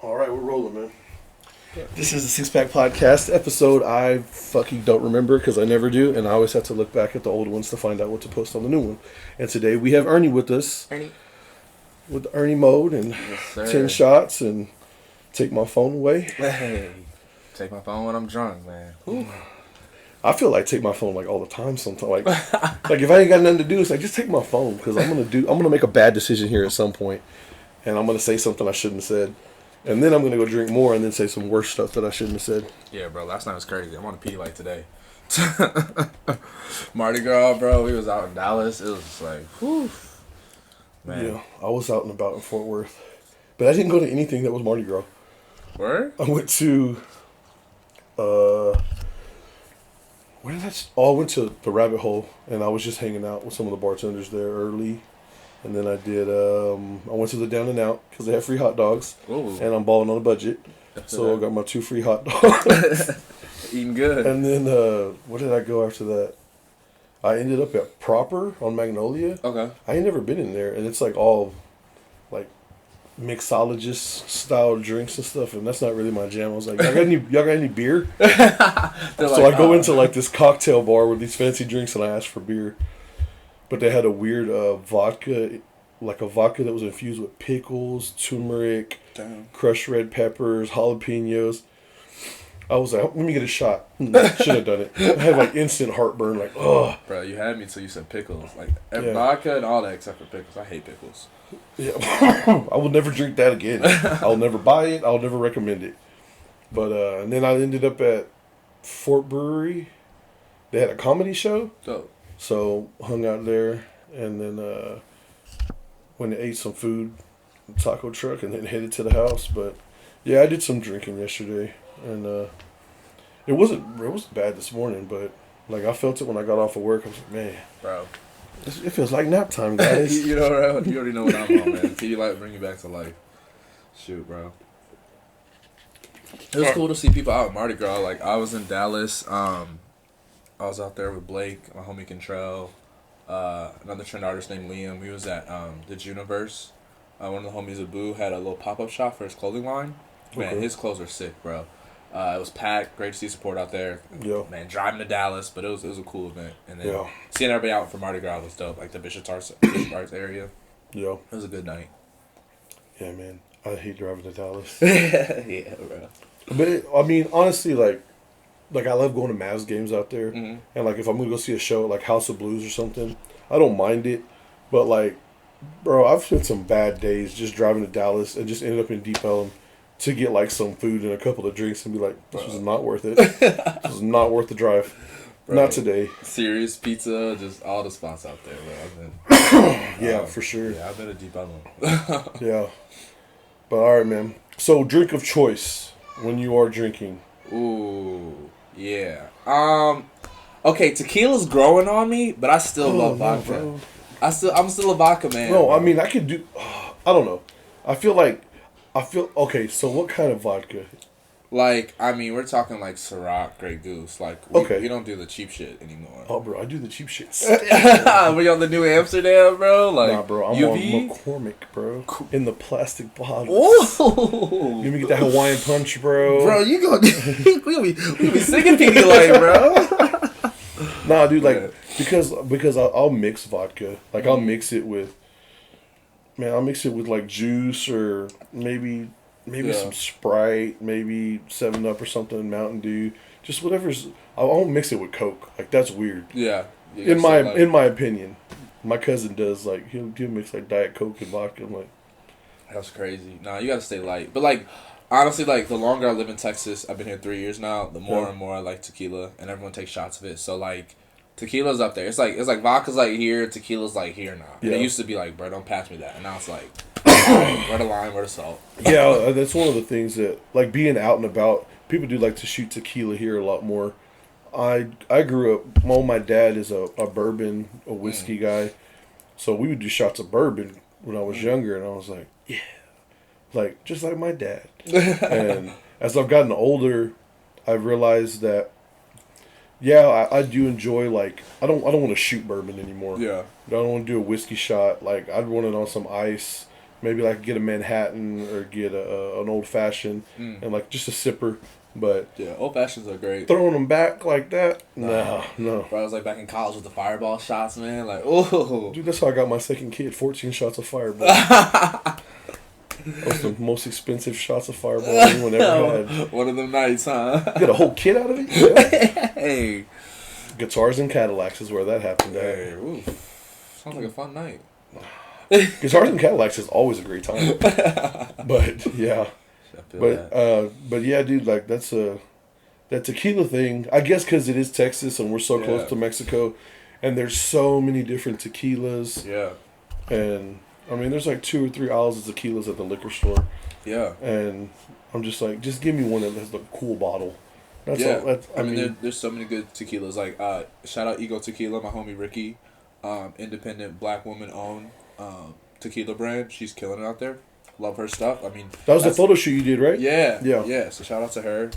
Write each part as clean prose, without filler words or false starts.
All right, we're rolling, man. This is the Six Pack Podcast episode. I fucking don't remember because I never do, and I always have to look back at the old ones to find out what to post on the new one. And today we have Ernie with us. Ernie. With the Ernie mode and Yes, 10 shots and take my phone away. Hey, take my phone when I'm drunk, man. Ooh. I feel like take my phone like all the time sometimes. Like if I ain't got nothing to do, it's like just take my phone because I'm gonna make a bad decision here at some point, and I'm gonna say something I shouldn't have said. And then I'm going to go drink more and then say some worse stuff that I shouldn't have said. Yeah, bro. Last night was crazy. I'm on a Pedialyte today. Mardi Gras, bro. We was out in Dallas. It was just like, whew. Man. Yeah, I was out and about in Fort Worth. But I didn't go to anything that was Mardi Gras. Where? I went to, where did I went to the Rabbit Hole. And I was just hanging out with some of the bartenders there early. And then I did, I went to the Down and Out because they have free hot dogs. Ooh. And I'm balling on a budget. So I got my 2 free hot dogs. Eating good. And then, where did I go after that? I ended up at Proper on Magnolia. Okay. I ain't never been in there. And it's like all, like, mixologist style drinks and stuff. And that's not really my jam. I was like, y'all got any beer? So I go into like this cocktail bar with these fancy drinks and I asked for beer. But they had a weird vodka, like a vodka that was infused with pickles, turmeric, crushed red peppers, jalapenos. I was like, let me get a shot. Should have done it. I had like instant heartburn, like, ugh. Bro, you had me until you said pickles. Like, vodka and all that except for pickles. I hate pickles. Yeah, I will never drink that again. I'll never buy it. I'll never recommend it. But, and then I ended up at Fort Brewery. They had a comedy show. Dope. So, hung out there, and then went and ate some food, taco truck, and then headed to the house. But, yeah, I did some drinking yesterday, and it wasn't bad this morning, but, like, I felt it when I got off of work. I was like, man. Bro. It feels like nap time, guys. You already know what I'm on, man. Pedialyte bring you back to life. Shoot, bro. It was cool to see people out at Mardi Gras. Like, I was in Dallas, I was out there with Blake, my homie Contrell, another trend artist named Liam. We was at the Juniverse. One of the homies of Boo had a little pop-up shop for his clothing line. Man, his clothes are sick, bro. It was packed. Great to see support out there. Yo. Man, driving to Dallas, but it was a cool event. And then seeing everybody out for Mardi Gras was dope. Like the Bishop Arts area. Yo. It was a good night. Yeah, man. I hate driving to Dallas. Yeah, bro. But, I mean, honestly, like I love going to Mavs games out there. Mm-hmm. And, like, if I'm going to go see a show at, like, House of Blues or something, I don't mind it. But, like, bro, I've spent some bad days just driving to Dallas and just ended up in Deep Ellum to get, like, some food and a couple of drinks and be like, this was not worth it. This was not worth the drive. Bro, not today. Serious Pizza, just all the spots out there, bro. Yeah, for sure. Yeah, I've been to Deep Ellum. Yeah. But, all right, man. So, drink of choice when you are drinking. Ooh. Yeah. Okay, tequila's growing on me, but I still love vodka. Bro. I'm still a vodka man. No, bro. I mean I could do. I don't know. I feel okay. So what kind of vodka? Like, I mean, we're talking like Ciroc, Grey Goose. Like, we don't do the cheap shit anymore. Oh, bro, I do the cheap shit. We on the New Amsterdam, bro. Like, nah, bro, I'm UV? on McCormick, bro. In the plastic bottles. Ooh. Give me that Hawaiian punch, bro. Bro, you gonna we be singing Pedialyte, bro. Nah, dude, like because I'll mix vodka. Like I'll mix it with. Man, I'll mix it with like juice or maybe some Sprite, maybe 7-Up or something, Mountain Dew, just whatever's. I won't mix it with Coke. Like that's weird. Yeah. In my opinion, my cousin does like he'll mix like Diet Coke and vodka. I'm like, that's crazy. Nah, you gotta stay light. But like honestly, like the longer I live in Texas, I've been here 3 years now. The more and more I like tequila, and everyone takes shots of it. So like. Tequila's up there. It's like vodka's like here, tequila's like here now. Yeah. It used to be like, bro, don't pass me that. And now it's like, where the lime, where the salt. Yeah, that's one of the things that, like being out and about, people do like to shoot tequila here a lot more. I grew up, my dad is a bourbon, a whiskey guy. So we would do shots of bourbon when I was younger. And I was like, yeah. Like, just like my dad. And as I've gotten older, I've realized that yeah, I do enjoy, like, I don't want to shoot bourbon anymore. Yeah. I don't want to do a whiskey shot. Like, I'd want it on some ice maybe like get a Manhattan or get an old fashioned and like just a sipper. But yeah, old fashions are great. Throwing them back like that, no. Bro, I was like back in college with the fireball shots, man. Like, oh, dude, that's how I got my second kid. 14 shots of fireball. That was the most expensive shots of fireball anyone ever had. One of them nights, huh? You got a whole kit out of it? Yeah. Hey. Guitars and Cadillacs is where that happened. Hey, ooh. Sounds like a fun night. Guitars and Cadillacs is always a great time. But yeah. But yeah, dude, like that tequila thing, I guess because it is Texas and we're so close to Mexico, and there's so many different tequilas. Yeah. And I mean, there's like 2 or 3 aisles of tequilas at the liquor store. Yeah. And I'm just like, just give me one that has the cool bottle. That's all. That's, I mean, there's so many good tequilas. Like, shout out Ego Tequila, my homie Ricky, independent black woman owned tequila brand. She's killing it out there. Love her stuff. I mean, that was the photo shoot you did, right? Yeah. So shout out to her.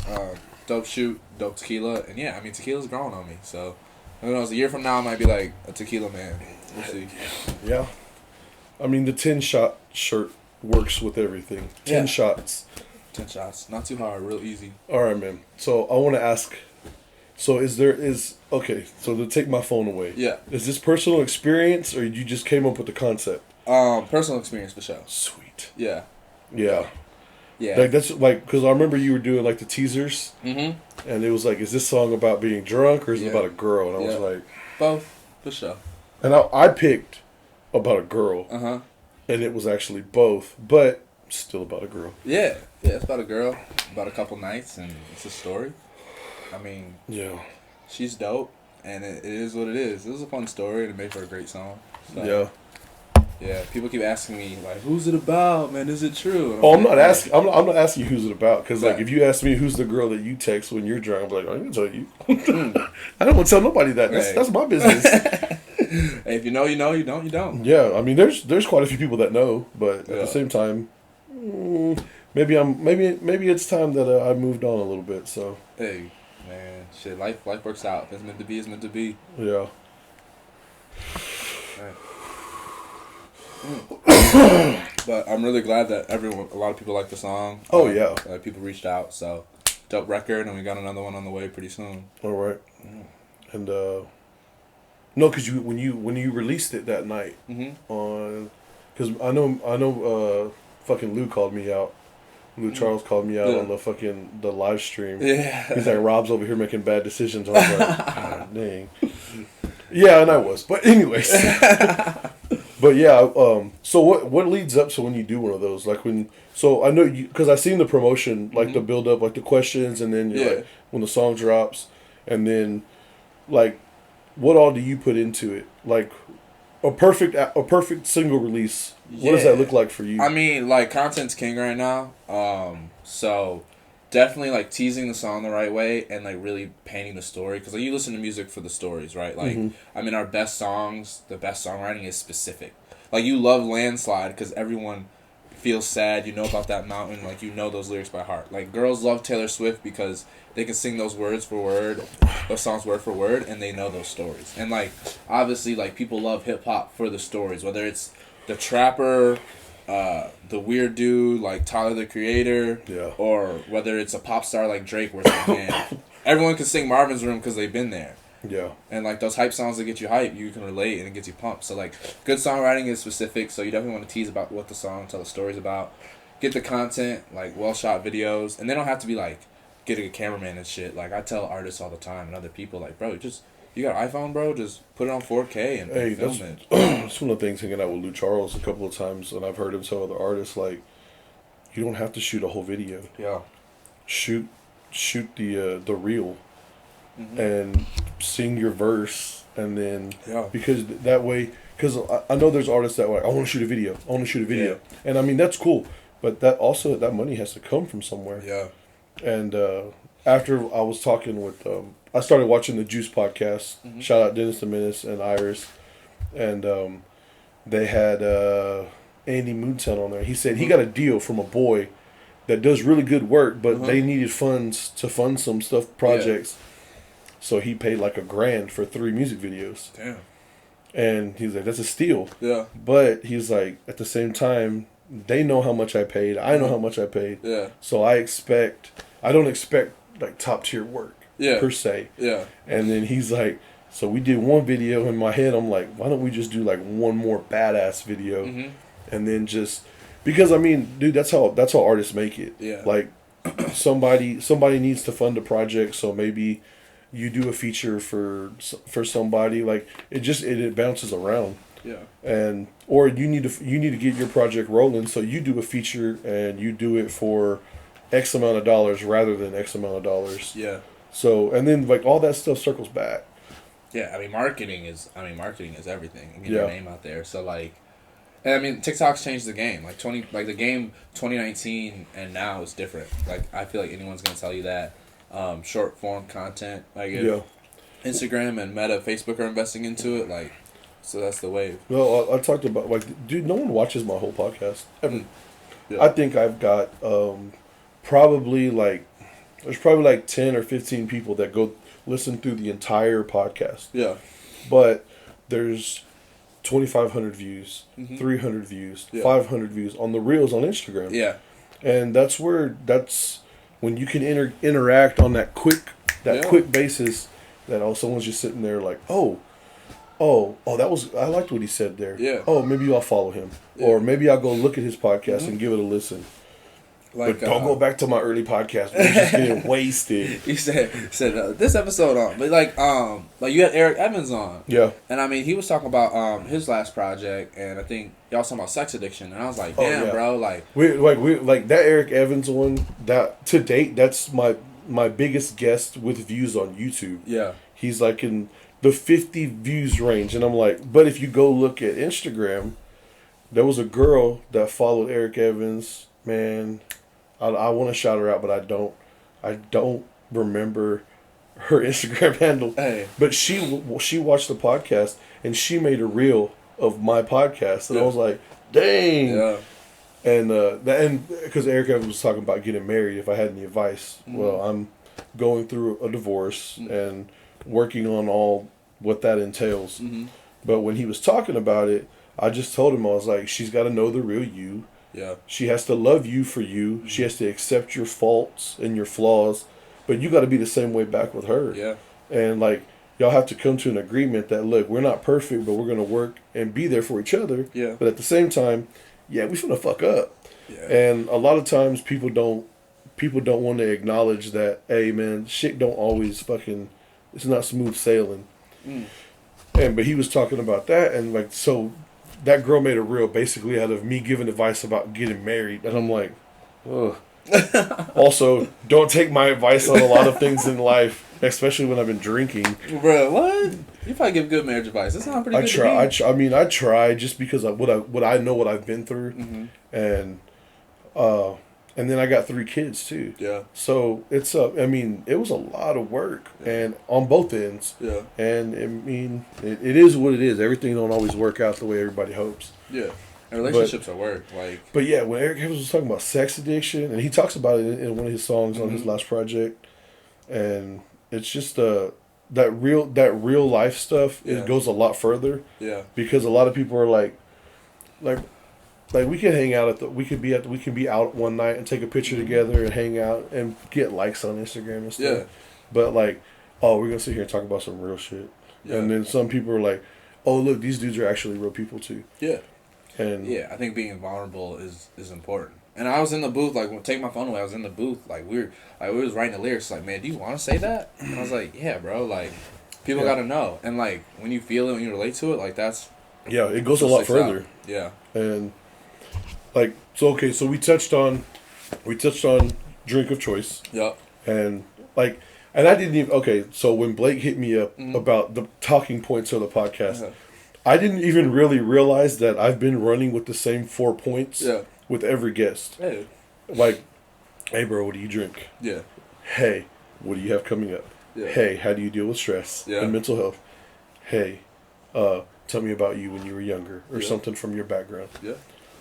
Dope shoot, dope tequila, and yeah, I mean, tequila's growing on me. So who knows? A year from now, I might be like a tequila man. We'll see. Yeah. I mean, the 10-shot shirt works with everything. 10 shots. 10 shots. Not too hard. Real easy. All right, man. So I want to ask. So okay? So to take my phone away. Yeah. Is this personal experience, or you just came up with the concept? Personal experience for sure. Sweet. Yeah. Yeah. Yeah. Like that's like because I remember you were doing like the teasers. Mm-hmm. And it was like, is this song about being drunk or is it about a girl? And I was like, both for sure. And I picked about a girl. Uh-huh. And it was actually both, but still about a girl. Yeah. Yeah, it's about a girl, about a couple nights, and it's a story. I mean, yeah, she's dope, and it is what it is. It was a fun story, and it made for a great song. So, yeah. Yeah, people keep asking me like, "Who's it about, man? Is it true?" I'm not asking. I'm not asking you who's it about, because like if you ask me who's the girl that you text when you're drunk, I'm like, I can tell you. I don't want to tell nobody that. That's my business. Hey, if you know, you know. You don't, you don't. Yeah, I mean, there's quite a few people that know, but at the same time, maybe it's time that I moved on a little bit. So hey, man, shit, life works out. If it's meant to be, it's meant to be. Yeah. But I'm really glad that a lot of people like the song. Oh yeah. People reached out, so dope record, and we got another one on the way pretty soon. All right. And no, because when you released it that night on, because I know fucking Lou called me out. Lou Charles called me out on the live stream. Yeah. He's like, Rob's over here making bad decisions. I was like, God, dang. Yeah, and I was. But anyways. But yeah, so what leads up to when you do one of those? Like so I know you, because I seen the promotion, like the build up, like the questions, and then like when the song drops, and then like what all do you put into it? Like a perfect single release. What does that look like for you? I mean, like content's king right now. So definitely like teasing the song the right way and like really painting the story, because like you listen to music for the stories, right? Like I mean, our best songs, the best songwriting is specific. Like you love Landslide because everyone feels sad, you know about that mountain, like you know those lyrics by heart. Like girls love Taylor Swift because they can sing those words for word, those songs word for word, and they know those stories. And like obviously like people love hip hop for the stories, whether it's the trapper, the weird dude like Tyler the Creator, or whether it's a pop star like Drake, where it's like, man, everyone can sing Marvin's Room because they've been there. Yeah. And like those hype songs that get you hype, you can relate and it gets you pumped. So like good songwriting is specific, so you definitely want to tease about what the song, tell the stories about. Get the content, like well shot videos, and they don't have to be like getting a cameraman and shit. Like I tell artists all the time and other people, like, bro, you got an iPhone, bro, just put it on 4K and film it. That's one of the things, hanging out with Lou Charles a couple of times, and I've heard him tell other artists, like, you don't have to shoot a whole video. Yeah. Shoot the reel and sing your verse, and then because that way, because I know there's artists that like, I want to shoot a video, and I mean that's cool, but that money has to come from somewhere. Yeah. And after I was talking with I started watching the Juice podcast. Shout out Dennis the Menace and Iris, and they had Andy Moontown on there. He said he got a deal from a boy that does really good work, but they needed funds to fund some projects. So he paid like $1,000 for 3 music videos. Damn. And he's like, that's a steal. Yeah. But he's like, at the same time, they know how much I paid. I know how much I paid. Yeah. So I don't expect like top tier work. Yeah. Per se. Yeah. And then he's like, so we did one video. In my head, I'm like, why don't we just do like one more badass video, and then just because I mean, dude, that's how artists make it. Yeah. Like somebody needs to fund a project, so maybe you do a feature for somebody. Like it bounces around. Yeah. And or you need to get your project rolling, so you do a feature and you do it for X amount of dollars rather than X amount of dollars. Yeah. So and then like all that stuff circles back. Yeah, I mean marketing is everything. Get your name out there. So like, and I mean TikTok's changed the game. Like the game 2019 and now is different. Like I feel like anyone's gonna tell you that. Short form content, like if Instagram and Meta, Facebook are investing into it, like, so that's the wave. Well, I talked about like, dude, no one watches my whole podcast ever. I think I've got probably like. There's probably like 10 or 15 people that go listen through the entire podcast. Yeah. But there's 2,500 views, 300 views, 500 views on the Reels on Instagram. Yeah. And that's when you can interact on that quick basis that someone's just sitting there like, oh, I liked what he said there. Yeah. Oh, maybe I'll follow him. Yeah. Or maybe I'll go look at his podcast and give it a listen. Like, but don't go back to my early podcast. We're just getting wasted. He said this episode on, but like you had Eric Evans on. Yeah. And I mean, he was talking about his last project, and I think y'all talking about sex addiction, and I was like, damn, bro, like we like that Eric Evans one. That to date, that's my biggest guest with views on YouTube. Yeah. He's like in the 50 views range, and I'm like, but if you go look at Instagram, there was a girl that followed Eric Evans, man. I want to shout her out, but I don't remember her Instagram handle. Hey. But she watched the podcast and she made a reel of my podcast, and I was like, dang. Yeah. And because Eric Evans was talking about getting married, if I had any advice, well, I'm going through a divorce and working on all what that entails. But when he was talking about it, I just told him, I was like, she's got to know the real you. Yeah. She has to love you for you. She has to accept your faults and your flaws. But you got to be the same way back with her. Yeah. And like, y'all have to come to an agreement that, look, we're not perfect, but we're going to work and be there for each other. Yeah. But at the same time, we finna fuck up. Yeah. And a lot of times people don't want to acknowledge that, hey man, shit don't always fucking, it's not smooth sailing. But he was talking about that, and like, so that girl made a reel basically out of me giving advice about getting married, and I'm like, ugh. Also, don't take my advice on a lot of things in life, especially when I've been drinking. Bro, what? You probably give good marriage advice. That sounds pretty good. I try just because of what I know what I've been through, and then I got 3 kids too. Yeah. So it's it was a lot of work, and on both ends. Yeah. And I mean, it is what it is. Everything don't always work out the way everybody hopes. Yeah. And relationships are work. But yeah, when Eric Evans was talking about sex addiction, and he talks about it in one of his songs on his last project, and it's just that real life stuff. It goes a lot further. Yeah. Because a lot of people are like we could hang out we could be out one night and take a picture together and hang out and get likes on Instagram and stuff. Yeah. But like, oh, we're gonna sit here and talk about some real shit. Yeah. And then some people are like, oh, look, these dudes are actually real people too. Yeah. And yeah, I think being vulnerable is important. And I was in the booth, like, when take my phone away, I was in the booth, like, we was writing the lyrics, like, man, do you want to say that? And I was like, yeah, bro, like, people got to know. And, like, when you feel it, when you relate to it, like, that's... Yeah, it goes a lot further. Out. Yeah. And, like, so we touched on drink of choice. Yep. And, like, and I didn't even... Okay, so when Blake hit me up about the talking points of the podcast, I didn't even really realize that I've been running with the same 4 points with every guest. Hey. Like, hey, bro, what do you drink? Yeah. Hey, what do you have coming up? Yeah. Hey, how do you deal with stress and mental health? Hey, tell me about you when you were younger or something from your background. Yeah.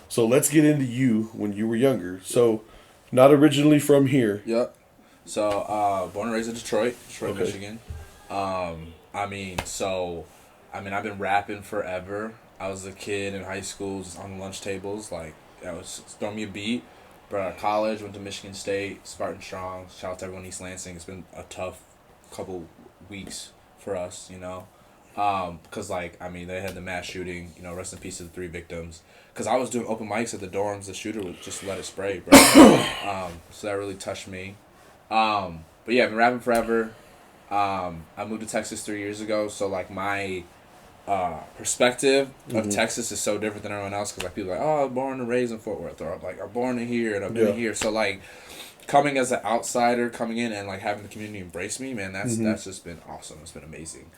So let's get into you when you were younger. So, not originally from here. Yep. So, born and raised in Detroit, Michigan. I've been rapping forever. I was a kid in high school, just on lunch tables, like, throw me a beat. But out of college, went to Michigan State, Spartan Strong. Shout out to everyone in East Lansing. It's been a tough couple weeks for us, you know. Because, like, I mean, they had the mass shooting, you know, rest in peace to the 3 victims. Because I was doing open mics at the dorms, the shooter would just let it spray, bro. So that really touched me. But yeah, I've been rapping forever. I moved to Texas 3 years ago, so, like, my perspective of Texas is so different than everyone else, because like people are like, oh, I was born and raised in Fort Worth, or like I'm born in here and I've been here. So like coming as an outsider, coming in and like having the community embrace me, man, that's just been awesome. It's been amazing.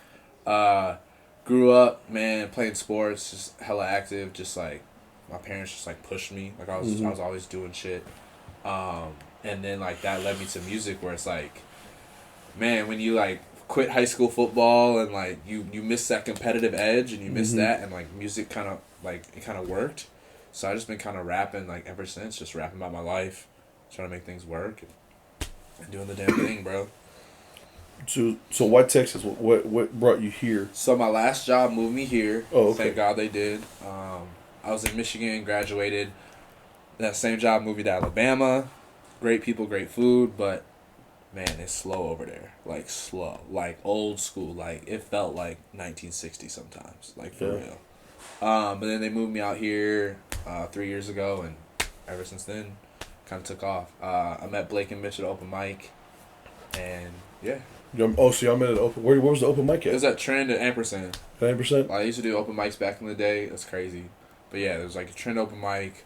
Grew up, man, playing sports, just hella active. Just like my parents just like pushed me. Like I was always doing shit. And then like that led me to music, where it's like, man, when you like quit high school football and like you miss that competitive edge and you miss that, and like music kind of like it kind of worked. So I just been kind of rapping like ever since, just rapping about my life, trying to make things work and doing the damn thing, bro. So why Texas? What brought you here? So my last job moved me here. Oh, okay. Thank God they did. I was in Michigan, graduated. That same job moved me to Alabama. Great people, great food, but man, it's slow over there. Like, slow. Like, old school. Like, it felt like 1960 sometimes. Like, for real. But then they moved me out here 3 years ago, and ever since then, kind of took off. I met Blake and Mitch at open mic, and, yeah. Oh, so y'all met at open... Where was the open mic at? It was at Trend at Ampersand. At Ampersand? I used to do open mics back in the day. That's crazy. But, yeah, there was, like, a Trend open mic.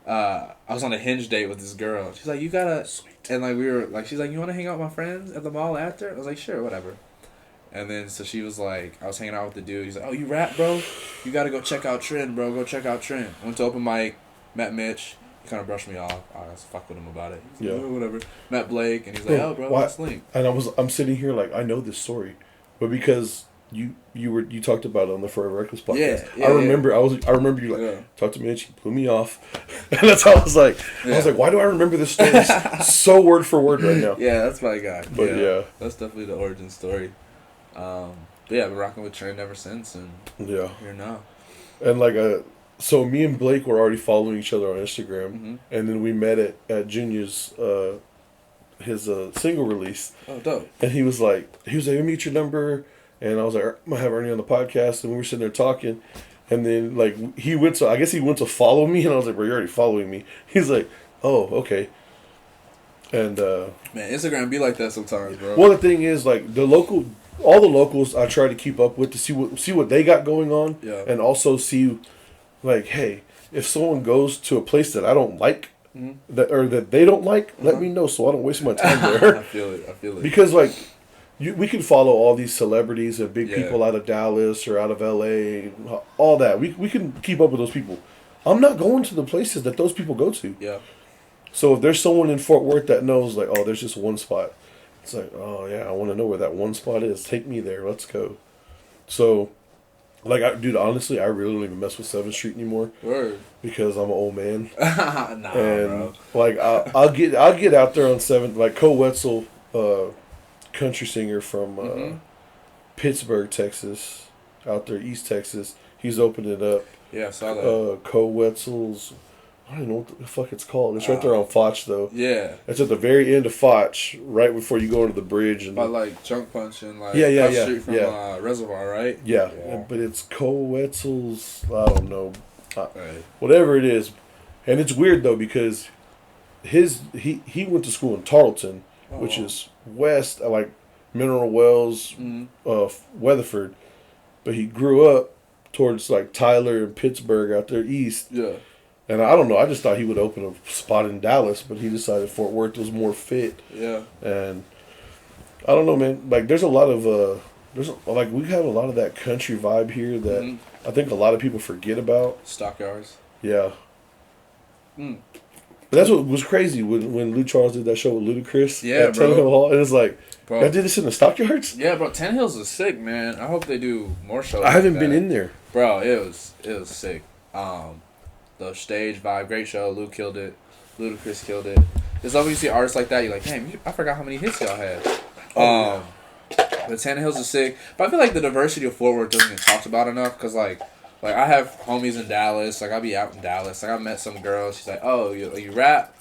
I was on a Hinge date with this girl. She's like, you gotta... Sweet. And, like, we were, like, she's like, you want to hang out with my friends at the mall after? I was like, sure, whatever. And then, so she was like, I was hanging out with the dude. He's like, oh, you rap, bro? You gotta go check out Trend, bro. Go check out Trend. Went to open mic, met Mitch. He kind of brushed me off. I was fuck with him about it. He's like, oh, whatever. Met Blake, and he's like, oh, bro, let's link. And I'm sitting here like, I know this story. But because... You talked about it on the Forever Reckless podcast. Yeah, I remember you like talked to me and she blew me off, and that's how I was like, why do I remember this story so word for word right now? Yeah, that's my guy. But yeah, that's definitely the origin story. But yeah, I've been rocking with Trend ever since, and here now. And like so me and Blake were already following each other on Instagram, and then we met at Junior's his single release. Oh, dope! And he was like, let me get your number. And I was like, I'm going to have Ernie on the podcast. And we were sitting there talking. And then, like, I guess he went to follow me. And I was like, bro, you're already following me. He's like, oh, okay. And, man, Instagram be like that sometimes, bro. Well, the thing is, like, all the locals I try to keep up with to see what they got going on. Yeah. And also see, like, hey, if someone goes to a place that I don't like, that they don't like, let me know so I don't waste my time there. I feel it. Because, like... we can follow all these celebrities and big people out of Dallas or out of LA, all that. We can keep up with those people. I'm not going to the places that those people go to. Yeah. So if there's someone in Fort Worth that knows, like, oh, there's just one spot. It's like, oh, yeah, I want to know where that one spot is. Take me there. Let's go. So, like, dude, honestly, I really don't even mess with 7th Street anymore. Word. Because I'm an old man. Nah, and, bro. Like, I'll get out there on 7th. Like, Cole Wetzel, country singer from Pittsburgh, Texas, out there, East Texas. He's opened it up. Yeah, I saw that. Cole Wetzel's, I don't know what the fuck it's called. It's right there on Foch, though. Yeah. It's at the very end of Foch, right before you go into the bridge. And by, like, Junk Punch and, like, street from Reservoir, right? Yeah. But it's Cole Wetzel's, I don't know, whatever it is. And it's weird, though, because he went to school in Tarleton, which is west, like Mineral Wells, Weatherford, but he grew up towards like Tyler and Pittsburgh out there east. Yeah. And I don't know, I just thought he would open a spot in Dallas, but he decided Fort Worth was more fit. Yeah. And I don't know, man. Like there's a lot of we have a lot of that country vibe here that I think a lot of people forget about. Stockyards. Yeah. But that's what was crazy when Lou Charles did that show with Ludacris at Tannehill Hall. And it's like, bro, I did this in the Stockyards? Yeah, bro. Tannehill's is sick, man. I hope they do more shows. I haven't been in there. Bro, it was sick. The stage vibe, great show. Lou killed it. Ludacris killed it. It's like when you see artists like that, you're like, damn, I forgot how many hits y'all had. The Tannehill's is sick. But I feel like the diversity of Fort Worth doesn't get talked about enough because, like, Like, I have homies in Dallas. Like, I'll be out in Dallas. Like, I met some girl. She's like, oh, you rap?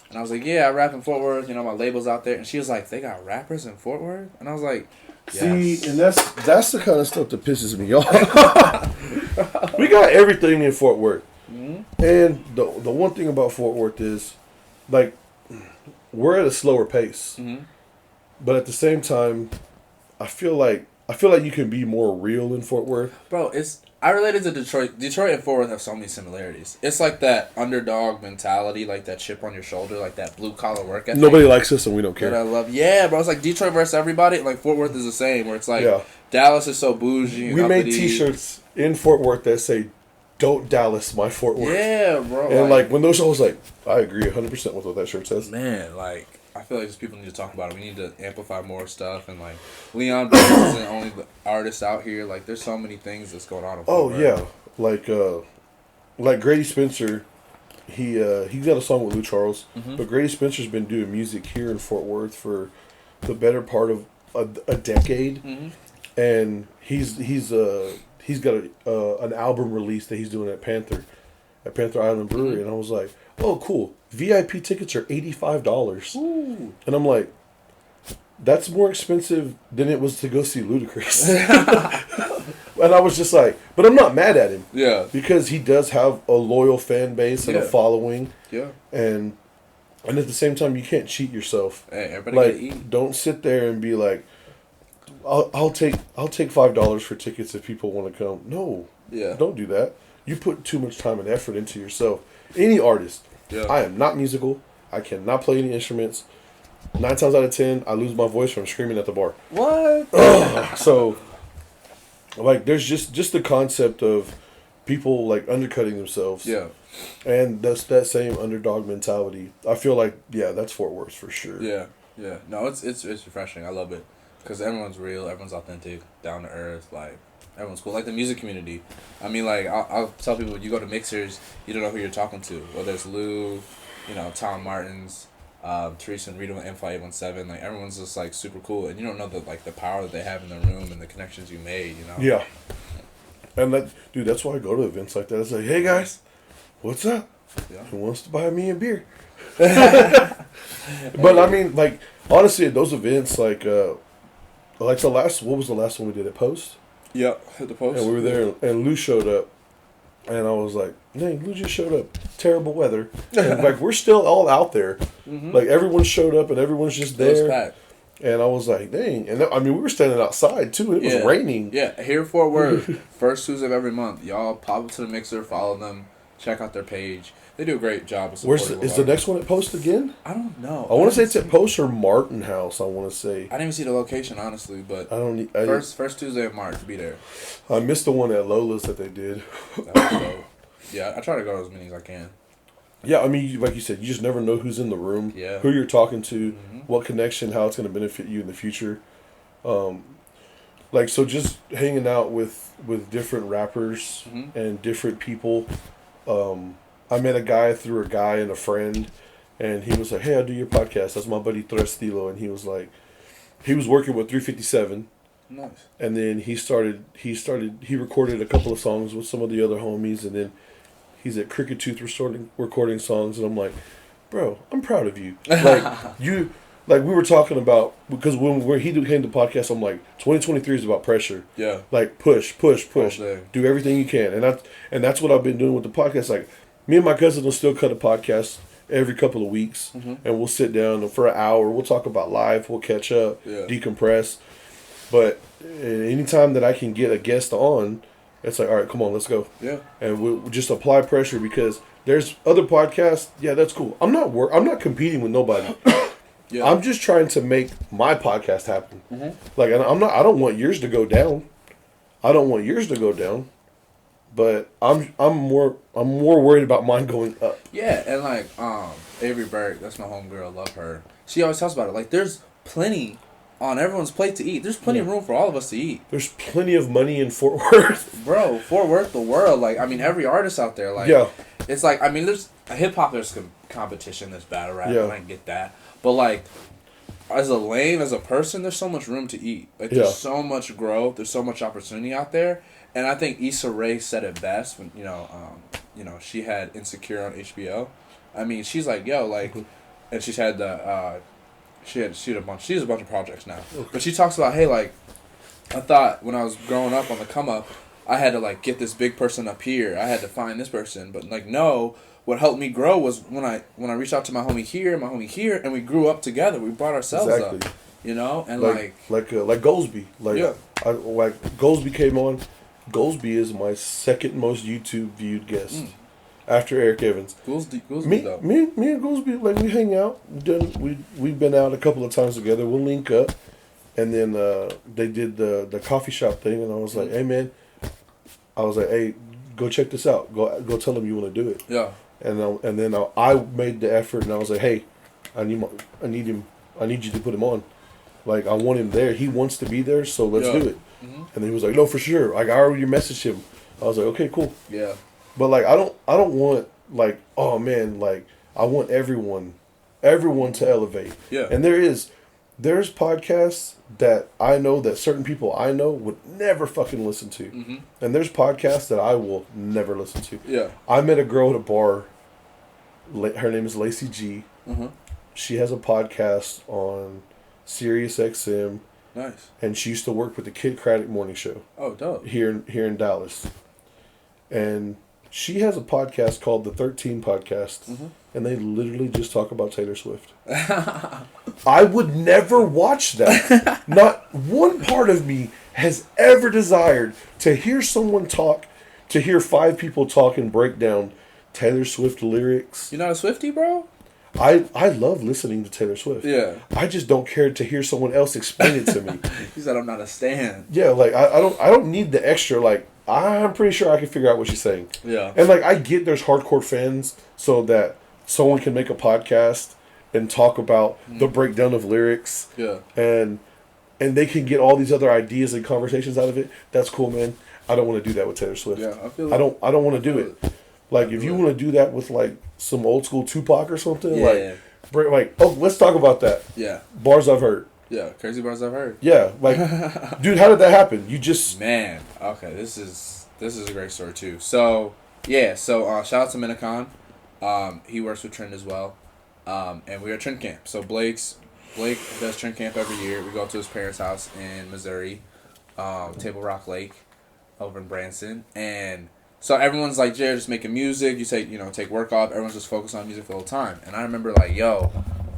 And I was like, yeah, I rap in Fort Worth. You know, my label's out there. And she was like, they got rappers in Fort Worth? And I was like, yes. See, and that's the kind of stuff that pisses me off. We got everything in Fort Worth. Mm-hmm. And the one thing about Fort Worth is, like, we're at a slower pace. Mm-hmm. But at the same time, I feel like you can be more real in Fort Worth. Bro, I related to Detroit. Detroit and Fort Worth have so many similarities. It's like that underdog mentality, like that chip on your shoulder, like that blue collar work ethic. Nobody likes us and we don't care. That I love. Yeah, bro. It's like Detroit versus everybody. Like Fort Worth is the same. Where it's like Dallas is so bougie. And we made T-shirts in Fort Worth that say, "Don't Dallas my Fort Worth." Yeah, bro. And like when those, I was like, I agree 100% with what that shirt says. Man, like. I feel like just people need to talk about it. We need to amplify more stuff, and like Leon Banks isn't only the artist out here. Like there's so many things that's going on. Yeah, like Grady Spencer, he got a song with Lou Charles, but Grady Spencer's been doing music here in Fort Worth for the better part of a decade, and he's got an album release that he's doing at Panther Island Brewery, and I was like, oh cool. VIP tickets are $85. Ooh. And I'm like, that's more expensive than it was to go see Ludacris. And I was just like, but I'm not mad at him. Yeah. Because he does have a loyal fan base and a following. Yeah. And at the same time, you can't cheat yourself. Hey, everybody like, gotta eat. Don't sit there and be like, I'll take $5 for tickets if people want to come. No. Yeah. Don't do that. You put too much time and effort into yourself. Any artist. Yeah. I am not musical. I cannot play any instruments. 9 times out of 10, I lose my voice from screaming at the bar. What? So, like, there's just the concept of people, like, undercutting themselves. Yeah. And that's that same underdog mentality. I feel like, yeah, that's Fort Worth for sure. Yeah. Yeah. No, it's refreshing. I love it. Because everyone's real. Everyone's authentic. Down to earth. Like, everyone's cool. Like the music community. I mean, like, I'll tell people, when you go to mixers, you don't know who you're talking to. Whether it's Lou, Tom Martins, Teresa and Rita with M5817. Like, everyone's just, like, super cool. And you don't know the power that they have in the room and the connections you made, Yeah. And, that's why I go to events like that. It's like, hey, guys, what's up? Yeah. Who wants to buy me a beer? But, I mean, like, honestly, at those events, what was the last one we did at Post? Yeah, at the Post. And we were there, and Lou showed up, and I was like, dang, Lou just showed up. Terrible weather. And, like, we're still all out there. Mm-hmm. Like, everyone showed up, and everyone's just there. It was packed. And I was like, dang. And, I mean, we were standing outside, too, and it was raining. Yeah, here in Fort Worth, first Tuesday of every month, y'all pop up to the mixer, follow them, check out their page. They do a great job of supporting. Is the next one at Post again? I don't know. I want to say it's at Post or Martin House, I want to say. I didn't even see the location, honestly, but first Tuesday of March, be there. I missed the one at Lola's that they did. That was dope. Yeah, I try to go to as many as I can. Yeah, I mean, like you said, you just never know who's in the room, who you're talking to, what connection, how it's going to benefit you in the future. So just hanging out with different rappers and different people. I met a guy through a guy and a friend, and he was like, hey, I do your podcast. That's my buddy Thresstilo, and he was like, he was working with 357. Nice. And then he recorded a couple of songs with some of the other homies, and then he's at Cricket Tooth recording songs, and I'm like, bro, I'm proud of you. Like, we were talking about, because when he came to the podcast, I'm like, 2023 is about pressure. Yeah. Like, push. Do everything you can. And that's what I've been doing with the podcast. Like, me and my cousin will still cut a podcast every couple of weeks, and we'll sit down and for an hour. We'll talk about life. We'll catch up, decompress. But anytime that I can get a guest on, it's like, all right, come on, let's go. Yeah. And we'll just apply pressure, because there's other podcasts. Yeah, that's cool. I'm not competing with nobody. Yeah. I'm just trying to make my podcast happen. Like, I don't want yours to go down. But I'm more worried about mine going up. Yeah, and like Avery Berg, that's my homegirl. I love her. She always talks about it. Like, there's plenty on everyone's plate to eat. There's plenty of room for all of us to eat. There's plenty of money in Fort Worth. Bro, Fort Worth, the world. Like, I mean, every artist out there. Like, it's like, I mean, there's hip hop. There's competition. There's battle rap. I get that. But like, as a lane, as a person, there's so much room to eat. Like, there's so much growth. There's so much opportunity out there. And I think Issa Rae said it best when she had Insecure on HBO. I mean, she's like, yo, like, and she's had she has a bunch of projects now. Okay. But she talks about, hey, like, I thought when I was growing up on the come up, I had to like get this big person up here. I had to find this person, but like no. What helped me grow was when I reached out to my homie here, and we grew up together. We brought ourselves up, you know, and like Goldsby, like Goldsby came on. Goldsby is my second most YouTube viewed guest after Eric Evans. Goldsby, me and Goldsby, like, we hang out. We've been out a couple of times together. We'll link up, and then they did the coffee shop thing, and I was like, hey man, hey, go check this out. Go tell them you want to do it. Yeah. And then I made the effort, and I was like, hey, I need him. I need you to put him on. Like, I want him there. He wants to be there, so let's do it. Mm-hmm. And then he was like, no, for sure. Like, I already messaged him. I was like, okay, cool. Yeah. But like, I don't want, like, oh man, like, I want everyone to elevate. Yeah. And there's podcasts that I know that certain people I know would never fucking listen to. Mm-hmm. And there's podcasts that I will never listen to. Yeah. I met a girl at a bar. Her name is Lacey G. Mm-hmm. She has a podcast on Sirius XM. Nice. And she used to work with the Kid Craddock Morning Show. Oh, dope. Here in Dallas. And she has a podcast called the 13 Podcast. Mm-hmm. And they literally just talk about Taylor Swift. I would never watch that. Not one part of me has ever desired to hear someone talk, to hear 5 people talk and break down Taylor Swift lyrics. You're not a Swiftie, bro? I love listening to Taylor Swift. Yeah. I just don't care to hear someone else explain it to me. He said I'm not a stan. Yeah, like I don't need the extra, like, I'm pretty sure I can figure out what she's saying. Yeah. And like, I get there's hardcore fans so that someone can make a podcast and talk about the breakdown of lyrics. Yeah. And they can get all these other ideas and conversations out of it. That's cool, man. I don't want to do that with Taylor Swift. Yeah, I feel I don't want to do it. Like, if you want to do that with like some old school Tupac or something, let's talk about that. Yeah. Bars I've heard. Yeah, crazy bars I've heard. Yeah, like, dude, how did that happen? You just okay. This is a great story too. So shout out to Minicon. He works with Trend as well, and we're at Trend Camp. So Blake does Trend Camp every year. We go to his parents' house in Missouri, Table Rock Lake, over in Branson, and so everyone's like, Jared, just making music. You take work off. Everyone's just focused on music the whole time. And I remember like, yo,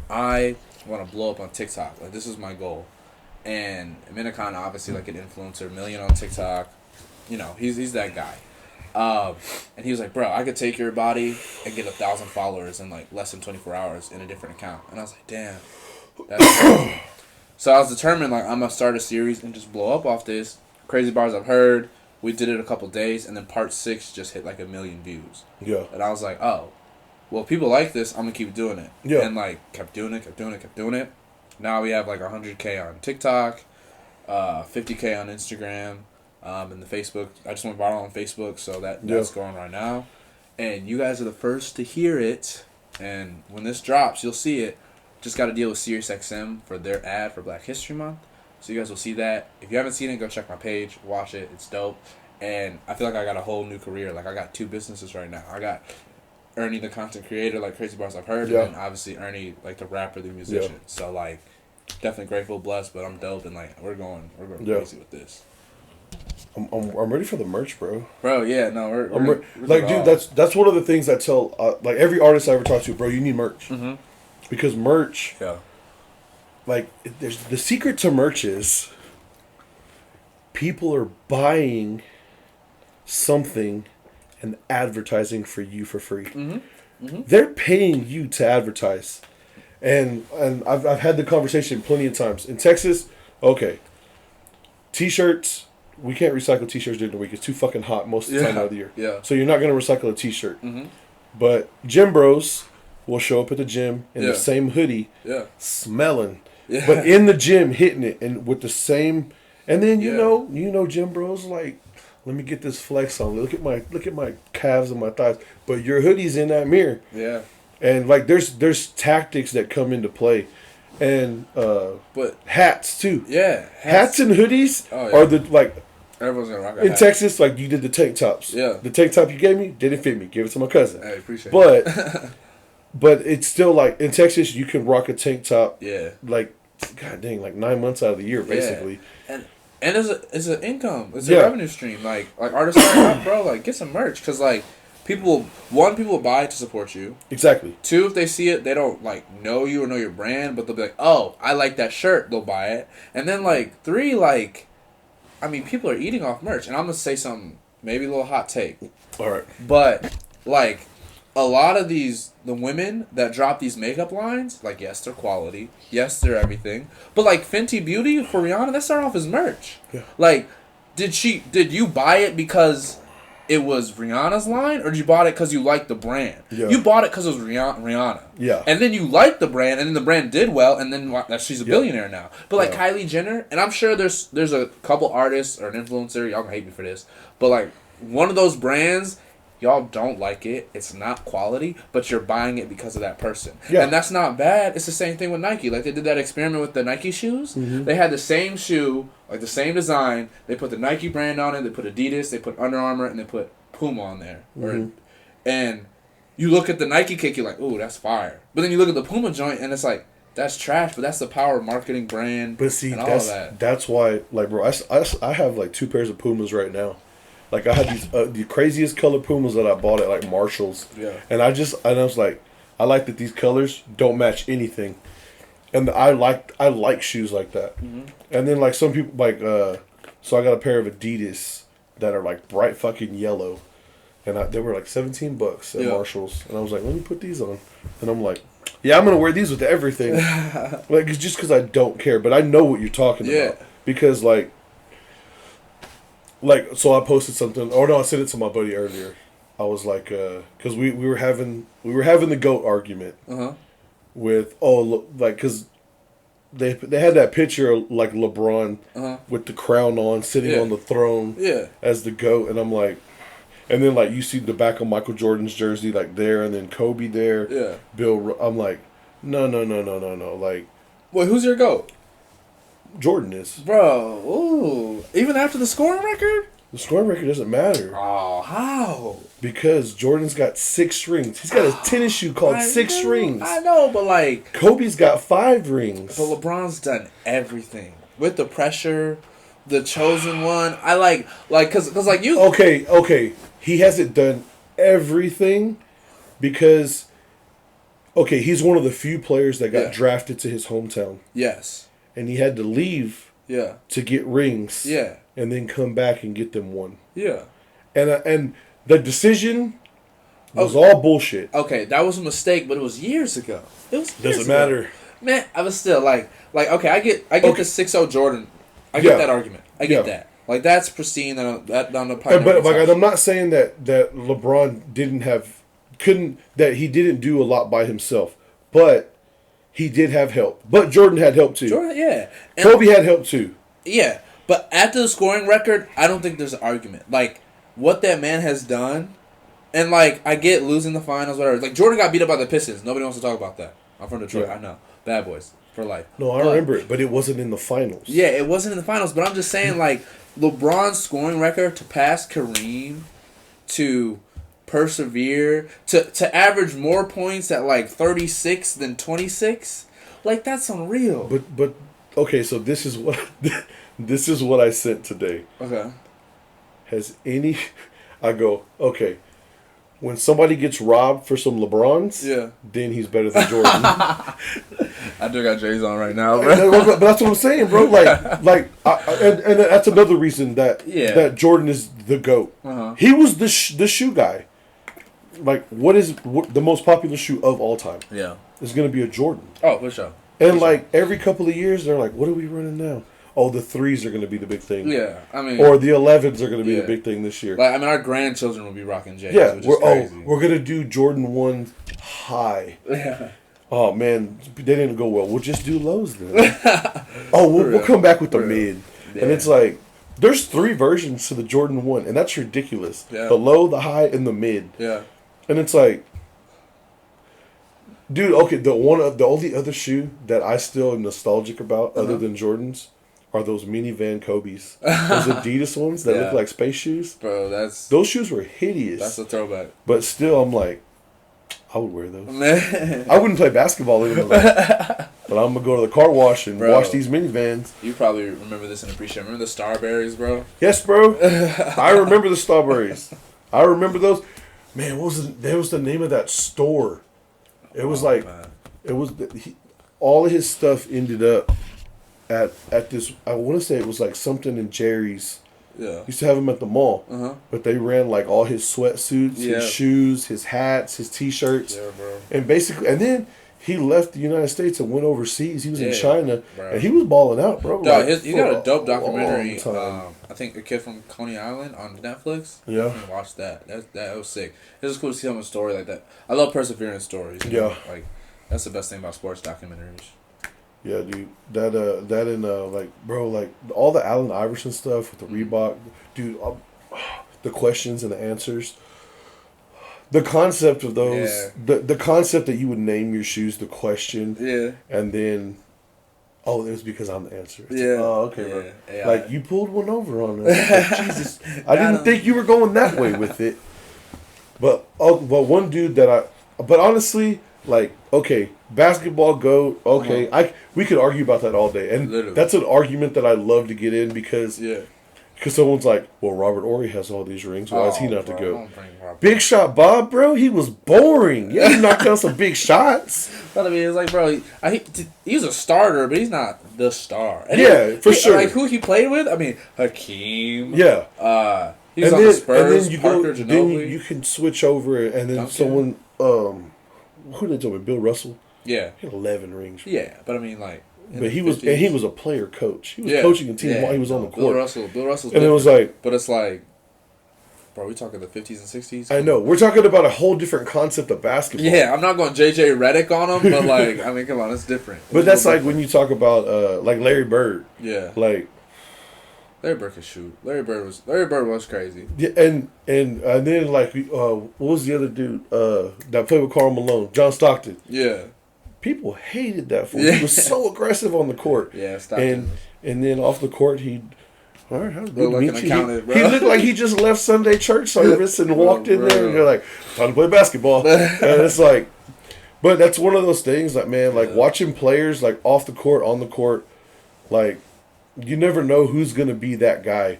I want to blow up on TikTok. Like, this is my goal. And Minicon, obviously, like an influencer, million on TikTok. You know, he's that guy. And he was like, bro, I could take your body and get 1,000 followers in like less than 24 hours in a different account. And I was like, damn, that's crazy. So I was determined, like, I'm gonna start a series and just blow up off this. Crazy bars I've heard. We did it a couple days, and then part 6 just hit like 1 million views. Yeah. And I was like, oh, well, people like this. I'm gonna keep doing it. Yeah. And like kept doing it. Now we have like 100K on TikTok, 50K on Instagram. And the Facebook, I just went viral on Facebook, so that's going right now. And you guys are the first to hear it. And when this drops, you'll see it. Just got to deal with SiriusXM for their ad for Black History Month. So you guys will see that. If you haven't seen it, go check my page, watch it. It's dope. And I feel like I got a whole new career. Like, I got 2 businesses right now. I got Ernie, the content creator, like Crazy Bars I've Heard, and obviously Ernie, like the rapper, the musician. Yeah. So, like, definitely grateful, blessed, but I'm dope, and like we're going crazy with this. I'm ready for the merch, bro. Bro, yeah, no, we're like, dude, that's one of the things I tell like every artist I ever talk to, bro. You need merch, because merch, like, there's the secret to merch is people are buying something and advertising for you for free. They're paying you to advertise, and I've had the conversation plenty of times in Texas. Okay, T-shirts. We can't recycle T-shirts during the week. It's too fucking hot most of the time out of the year. Yeah. So you're not going to recycle a T-shirt. But gym bros will show up at the gym in the same hoodie, smelling, but in the gym hitting it and with the same. And then you know, gym bros like, let me get this flex on. Look at my calves and my thighs. But your hoodie's in that mirror. Yeah. And like there's tactics that come into play. And but hats too. Yeah. Hats and hoodies are the, like, Everyone's gonna rock a In hat. Texas, like you did the tank tops. Yeah. The tank top you gave me didn't fit me. Give it to my cousin. Hey, appreciate it. But it's still like in Texas, you can rock a tank top. Yeah. Like, god dang, like 9 months out of the year, basically. Yeah. And it's an income. It's a revenue stream. Like artists starting out, bro. Like get some merch, because like people will buy it to support you. Exactly. 2, if they see it, they don't like know you or know your brand, but they'll be like, oh, I like that shirt. They'll buy it. And then like 3, like, I mean, people are eating off merch. And I'm gonna say something, maybe a little hot take. All right. But like a lot of the women that drop these makeup lines, like, yes, they're quality. Yes, they're everything. But, like, Fenty Beauty for Rihanna, that started off as merch. Yeah. Like, did you buy it because it was Rihanna's line, or did you bought it because you liked the brand? Yeah. You bought it because it was Rihanna. Yeah. And then you liked the brand, and then the brand did well, and then she's a billionaire now. But, like, Kylie Jenner, and I'm sure there's a couple artists or an influencer, y'all can hate me for this, but, like, one of those brands, y'all don't like it. It's not quality, but you're buying it because of that person. Yeah. And that's not bad. It's the same thing with Nike. Like, they did that experiment with the Nike shoes. Mm-hmm. They had the same shoe, like the same design. They put the Nike brand on it. They put Adidas. They put Under Armour. And they put Puma on there. Mm-hmm. And you look at the Nike kick, you're like, ooh, that's fire. But then you look at the Puma joint, and it's like, that's trash. But that's the power of marketing, brand, but see, and all of that. That's why, like, bro, I have, like, 2 pairs of Pumas right now. Like, I had these the craziest color Pumas that I bought at, like, Marshall's. Yeah. And I was like, I like that these colors don't match anything. And I like shoes like that. Mm-hmm. And then, like, some people, like, so I got a pair of Adidas that are, like, bright fucking yellow. And they were, like, $17 at Marshall's. And I was like, let me put these on. And I'm like, yeah, I'm going to wear these with everything. Like, it's just because I don't care. But I know what you're talking about. Because, like, so I posted something, or no, I sent it to my buddy earlier. I was like, because we were having the GOAT argument with because they had that picture of, like, LeBron with the crown on, sitting on the throne as the GOAT, and I'm like, and then, like, you see the back of Michael Jordan's jersey, like, there, and then Kobe there, Bill. I'm like, no, like, wait, who's your GOAT? Jordan is. Bro, ooh. Even after the scoring record? The scoring record doesn't matter. Oh, how? Because Jordan's got 6 rings. He's got a tennis shoe called Six Rings. I know, but, like, Kobe's got 5 rings. But LeBron's done everything. With the pressure, the chosen one. I like, cause like you. Okay. He hasn't done everything because, he's one of the few players that got drafted to his hometown. Yes. And he had to leave to get rings. Yeah. And then come back and get them one. Yeah. And the decision was all bullshit. Okay, that was a mistake, but it was years ago. Doesn't matter. Man, I was still like okay, I get the 6-0 Jordan. I get that argument. I get that. Like, that's pristine. That on the but like, I'm not saying that LeBron he didn't do a lot by himself, but he did have help. But Jordan had help too. And Kobe had help too. Yeah, but after the scoring record, I don't think there's an argument. Like, what that man has done, and, like, I get losing the finals, whatever. Like, Jordan got beat up by the Pistons. Nobody wants to talk about that. I'm from Detroit. I know. Bad boys for life. No, I remember it, but it wasn't in the finals. Yeah, it wasn't in the finals, but I'm just saying, like, LeBron's scoring record to pass Kareem, to persevere, to average more points at, like, 36 than 26, like, that's unreal. But okay, so this is what I sent today. Okay. I go, okay, when somebody gets robbed for some LeBrons, then he's better than Jordan. I do got J's on right now, bro. But that's what I'm saying, bro. And that's another reason that Jordan is the GOAT. Uh-huh. He was the shoe guy. Like, what the most popular shoe of all time? Yeah, it's gonna be a Jordan. Oh, for sure. And every couple of years, they're like, "What are we running now?" Oh, the 3s are going to be the big thing. Yeah, I mean, or the 11s are going to be the big thing this year. Like, I mean, our grandchildren will be rocking J's. Yeah, we're going to do Jordan 1 high. Yeah. Oh man, they didn't go well. We'll just do lows then. We'll come back with the mid, and it's like there's 3 versions to the Jordan 1, and that's ridiculous. Yeah. The low, the high, and the mid. Yeah. And it's like, dude, okay, the only other shoe that I still am nostalgic about, other than Jordan's, are those minivan Kobe's. Those Adidas ones that look like space shoes. Bro, those shoes were hideous. That's a throwback. But still, I'm like, I would wear those. Man. I wouldn't play basketball in them. But I'm going to go to the car wash and wash these minivans. You probably remember this and appreciate it. Remember the Starberries, bro? Yes, bro. I remember the Starberries. I remember those. Man, what was the name of that store? It was all of his stuff ended up at this. I want to say it was like something in Jerry's. Yeah. Used to have him at the mall. But they ran like all his sweatsuits, his shoes, his hats, his t-shirts. Yeah, bro. And then he left the United States and went overseas. He was in China, and he was balling out, bro. Dog, he got a dope documentary. I think A Kid from Coney Island on Netflix. Yeah. I watched that. That was sick. It was cool to see him a story like that. I love perseverance stories. You know? Like, that's the best thing about sports documentaries. Yeah, dude. That and like, bro, like all the Allen Iverson stuff with the Reebok, dude. The questions and the answers. The concept of those, the concept that you would name your shoes the question, and then, it was because I'm the answer. Oh, okay, bro. Yeah. Like, you pulled one over on us. Like, Jesus, I didn't think you were going that way with it. But one dude but honestly, like, okay, basketball GOAT, okay, we could argue about that all day, and that's an argument that I love to get in because someone's like, well, Robert Horry has all these rings. Why is he not the GOAT? Big Shot Bob, bro, he was boring. Yeah, he knocked down some big shots. But I mean, it's like, bro, he's a starter, but he's not the star. And for sure. Like, who he played with? I mean, Hakeem. Yeah. He was on the Spurs, Parker, Ginobili. Then you can switch over, and then someone, who did it with? Bill Russell? Yeah. He had 11 rings. Yeah, but I mean, like... But he was a player coach. He was coaching a team while he was on the court. Bill Russell's and it was like... But it's like... Bro, we talking the 50s and 60s? I know. We're talking about a whole different concept of basketball. Yeah, I'm not going J.J. Redick on him, but like, I mean, come on, it's different. But that's like when you talk about like Larry Bird. Yeah. Like... Larry Bird could shoot. Larry Bird was crazy. Yeah, and then like what was the other dude that played with Karl Malone? John Stockton. Yeah. People hated that fool. He was so aggressive on the court. Yeah, Stockton. And then off the court he looked like he looked like he just left Sunday church service and walked in there and you're like, time to play basketball. And it's like, but that's one of those things that, man, like watching players like off the court, on the court, like you never know who's gonna be that guy.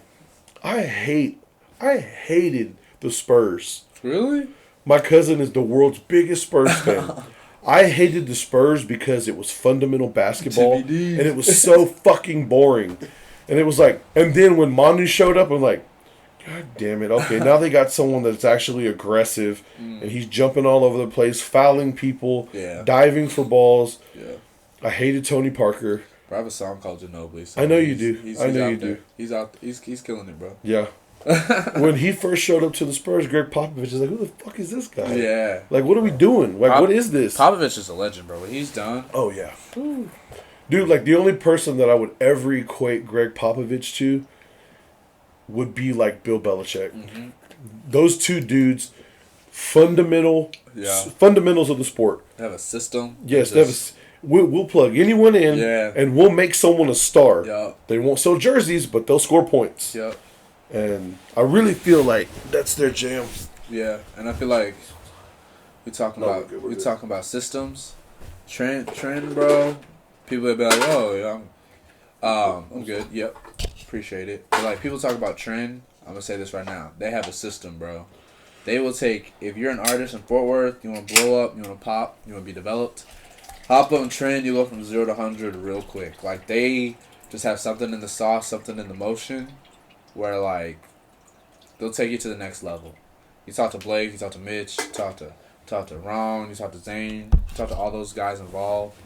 I hated the Spurs. Really? My cousin is the world's biggest Spurs fan. I hated the Spurs because it was fundamental basketball and it was so fucking boring. And it was like, and then when Manu showed up, I'm like, God damn it. Okay, now they got someone that's actually aggressive and he's jumping all over the place, fouling people, diving for balls. Yeah. I hated Tony Parker. I have a song called Ginobili. So I know you do. I know you do. He's out. He's killing it, bro. Yeah. When he first showed up to the Spurs, Greg Popovich is like, "Who the fuck is this guy? Yeah. Like, what are we doing? Like, what is this?" Popovich is a legend, bro. What he's done. Oh yeah. Ooh. Dude, like the only person that I would ever equate Greg Popovich to would be like Bill Belichick. Mm-hmm. Those two dudes, fundamentals of the sport. They have a system. Yes, they have a. We'll plug anyone in, and we'll make someone a star. Yep. They won't sell jerseys, but they'll score points. Yep. And I really feel like that's their jam. Yeah, and I feel like we talking about systems, trend, bro. People would be like, "Oh, yeah, I'm good. Yep, appreciate it." But like people talk about trend. I'm gonna say this right now. They have a system, bro. They will take if you're an artist in Fort Worth, you want to blow up, you want to pop, you want to be developed. Hop on trend, you go from 0 to 100 real quick. Like, they just have something in the sauce, something in the motion, where, like, they'll take you to the next level. You talk to Blake, you talk to Mitch, you talk to Ron, you talk to Zane, you talk to all those guys involved.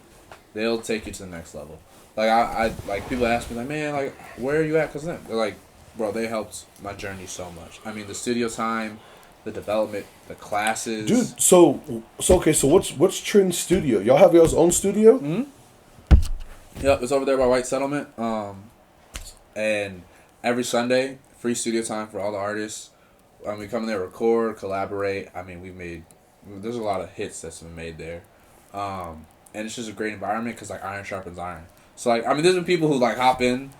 They'll take you to the next level. Like, I like, people ask me, like, man, like, where are you at? Because they're like, bro, they helped my journey so much. I mean, the studio time, the development, the classes. Dude, so what's Trend Studio? Y'all have y'all's own studio? Mm-hmm. Yep, it's over there by White Settlement. And every Sunday, free studio time for all the artists. We come in there, record, collaborate. I mean, there's a lot of hits that's been made there. And it's just a great environment because, like, iron sharpens iron. So, like, I mean, there's been people who, like, hop in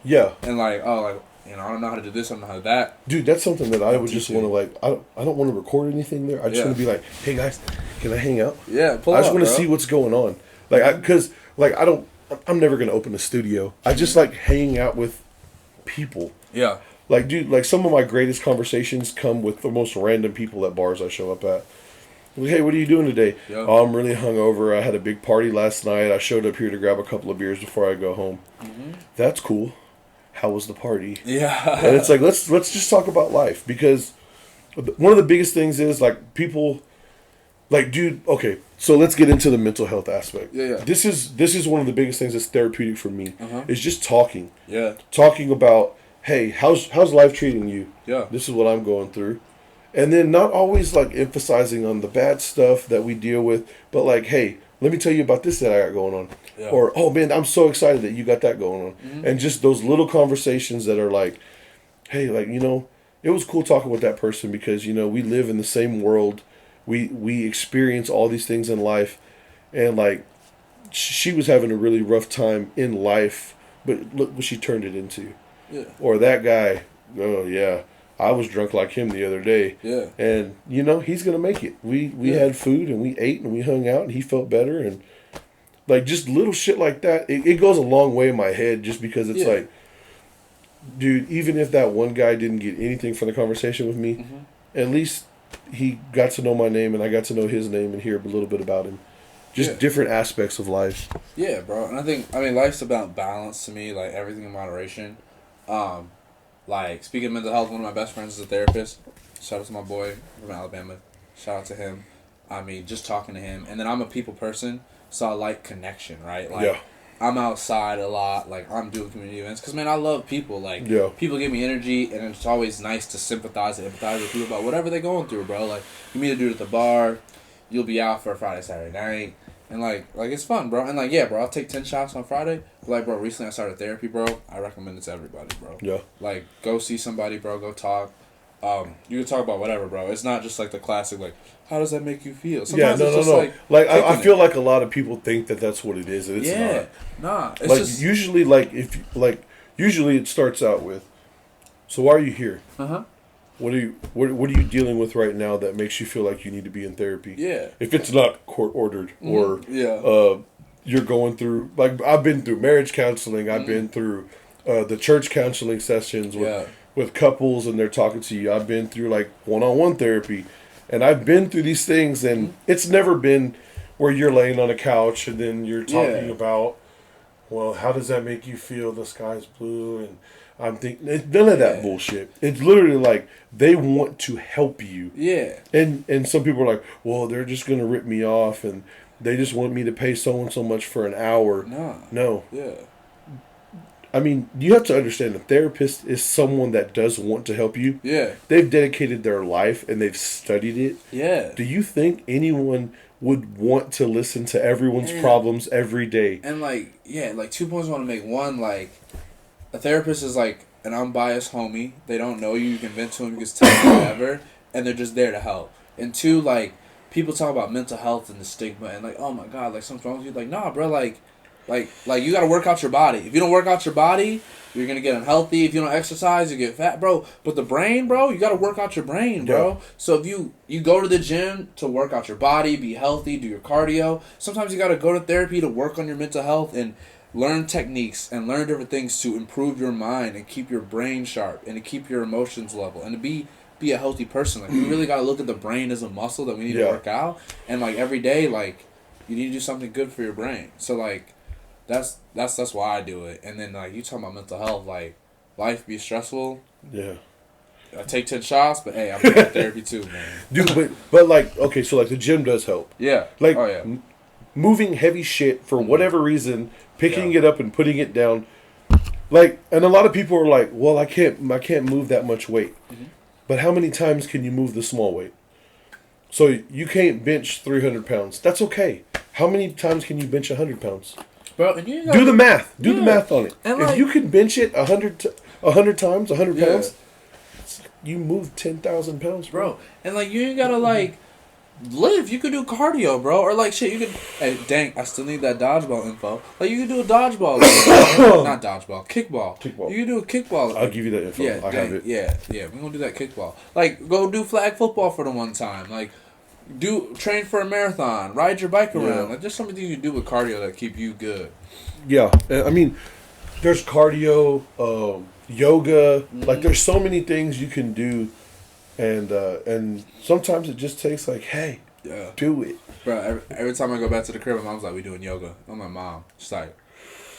Yeah. And like, oh, like, you know, I don't know how to do this, I don't know how to do that. Dude, that's something that I would just want to like. I don't want to record anything there. I just want to be like, hey guys, can I hang out? Yeah, I just want to see what's going on. Like, because I'm never gonna open a studio. I just like hanging out with people. Yeah. Like, dude, like some of my greatest conversations come with the most random people at bars I show up at. Like, hey, what are you doing today? Yeah. Oh, I'm really hungover. I had a big party last night. I showed up here to grab a couple of beers before I go home. Mm-hmm. That's cool. How was the party? Yeah. And it's like, let's just talk about life, because one of the biggest things is like people, like, dude, okay, so let's get into the mental health aspect. Yeah. This is one of the biggest things that's therapeutic for me. Is just talking. Yeah. Talking about, hey, how's life treating you? Yeah. This is what I'm going through. And then not always like emphasizing on the bad stuff that we deal with, but like, hey, let me tell you about this that I got going on. Yeah. Or, oh man, I'm so excited that you got that going on. Mm-hmm. And just those little conversations that are like, hey, like, you know, it was cool talking with that person because, you know, we live in the same world. We experience all these things in life. And like, she was having a really rough time in life, but look what she turned it into. Yeah. Or that guy, oh yeah, I was drunk like him the other day. Yeah. And, you know, he's going to make it. We had food and we ate and we hung out and he felt better. And, like, just little shit like that, it goes a long way in my head just because it's like, dude, even if that one guy didn't get anything from the conversation with me, at least he got to know my name and I got to know his name and hear a little bit about him. Just different aspects of life. Yeah, bro. And I mean, life's about balance to me, like everything in moderation. Like, speaking of mental health, one of my best friends is a therapist. Shout out to my boy from Alabama. Shout out to him. I mean, just talking to him. And then I'm a people person, so I like connection, right? Like, I'm outside a lot. Like, I'm doing community events. Because, man, I love people. Like, people give me energy, and it's always nice to sympathize and empathize with people about whatever they're going through, bro. Like, you meet a dude at the bar, you'll be out for a Friday, Saturday night. And, like it's fun, bro. And, like, yeah, bro, I'll take 10 shots on Friday. But, like, bro, recently I started therapy, bro. I recommend it to everybody, bro. Yeah. Like, go see somebody, bro. Go talk. You can talk about whatever, bro. It's not just, like, the classic, like, how does that make you feel? Sometimes it's just, like I feel like a lot of people think that that's what it is, and it's not. Nah. It's like, just... usually, usually it starts out with, so why are you here? Uh-huh. What are you dealing with right now that makes you feel like you need to be in therapy? Yeah. If it's not court ordered or you're going through, like, I've been through marriage counseling, I've been through the church counseling sessions with couples and they're talking to you. I've been through like one-on-one therapy, and I've been through these things, and it's never been where you're laying on a couch and then you're talking about, well, how does that make you feel? The sky's blue and I'm thinking none of that bullshit. It's literally like they want to help you. Yeah. And some people are like, well, they're just gonna rip me off and they just want me to pay so and so much for an hour. No. Yeah. I mean, you have to understand a therapist is someone that does want to help you. Yeah. They've dedicated their life and they've studied it. Yeah. Do you think anyone would want to listen to everyone's problems every day? And like 2 points I want to make. One, like, a therapist is like an unbiased homie. They don't know you. You can vent to them. You can tell them whatever. And they're just there to help. And two, like, people talk about mental health and the stigma. And like, oh my God, like, something's wrong with you. Like, nah, bro, like you got to work out your body. If you don't work out your body, you're going to get unhealthy. If you don't exercise, you get fat, bro. But the brain, bro, you got to work out your brain, bro. Yeah. So if you go to the gym to work out your body, be healthy, do your cardio, sometimes you got to go to therapy to work on your mental health and learn techniques and learn different things to improve your mind and keep your brain sharp and to keep your emotions level and to be a healthy person. Like, we really got to look at the brain as a muscle that we need to work out. And, like, every day, like, you need to do something good for your brain. So, like, that's why I do it. And then, like, you talking about mental health, like, life be stressful. Yeah. I take 10 shots, but hey, I'm in therapy too, man. Dude, but like, okay, so like the gym does help. Yeah. Like, moving heavy shit for whatever reason, picking it up and putting it down. Like, and a lot of people are like, well, I can't move that much weight. Mm-hmm. But how many times can you move the small weight? So you can't bench 300 pounds. That's okay. How many times can you bench 100 pounds? Bro, and you do the math. Do the math on it. And if you can bench it 100 times, 100 pounds, you move 10,000 pounds, bro. And like, you ain't gotta like, live. You could do cardio, bro. Or like shit, you could. Hey, dang, I still need that dodgeball info. Like you could do a dodgeball, not dodgeball, kickball. Kickball. You could do a kickball. I'll give you that info. Yeah, I have it. Yeah. We're gonna do that kickball. Like go do flag football for the one time. Like train for a marathon. Ride your bike around. Yeah. Like there's some things you do with cardio that keep you good. Yeah, I mean, there's cardio, yoga. Like there's so many things you can do, and sometimes it just takes like, hey, do it. Bro, every time I go back to the crib, my mom's like, we doing yoga. I'm like, Mom, she's like,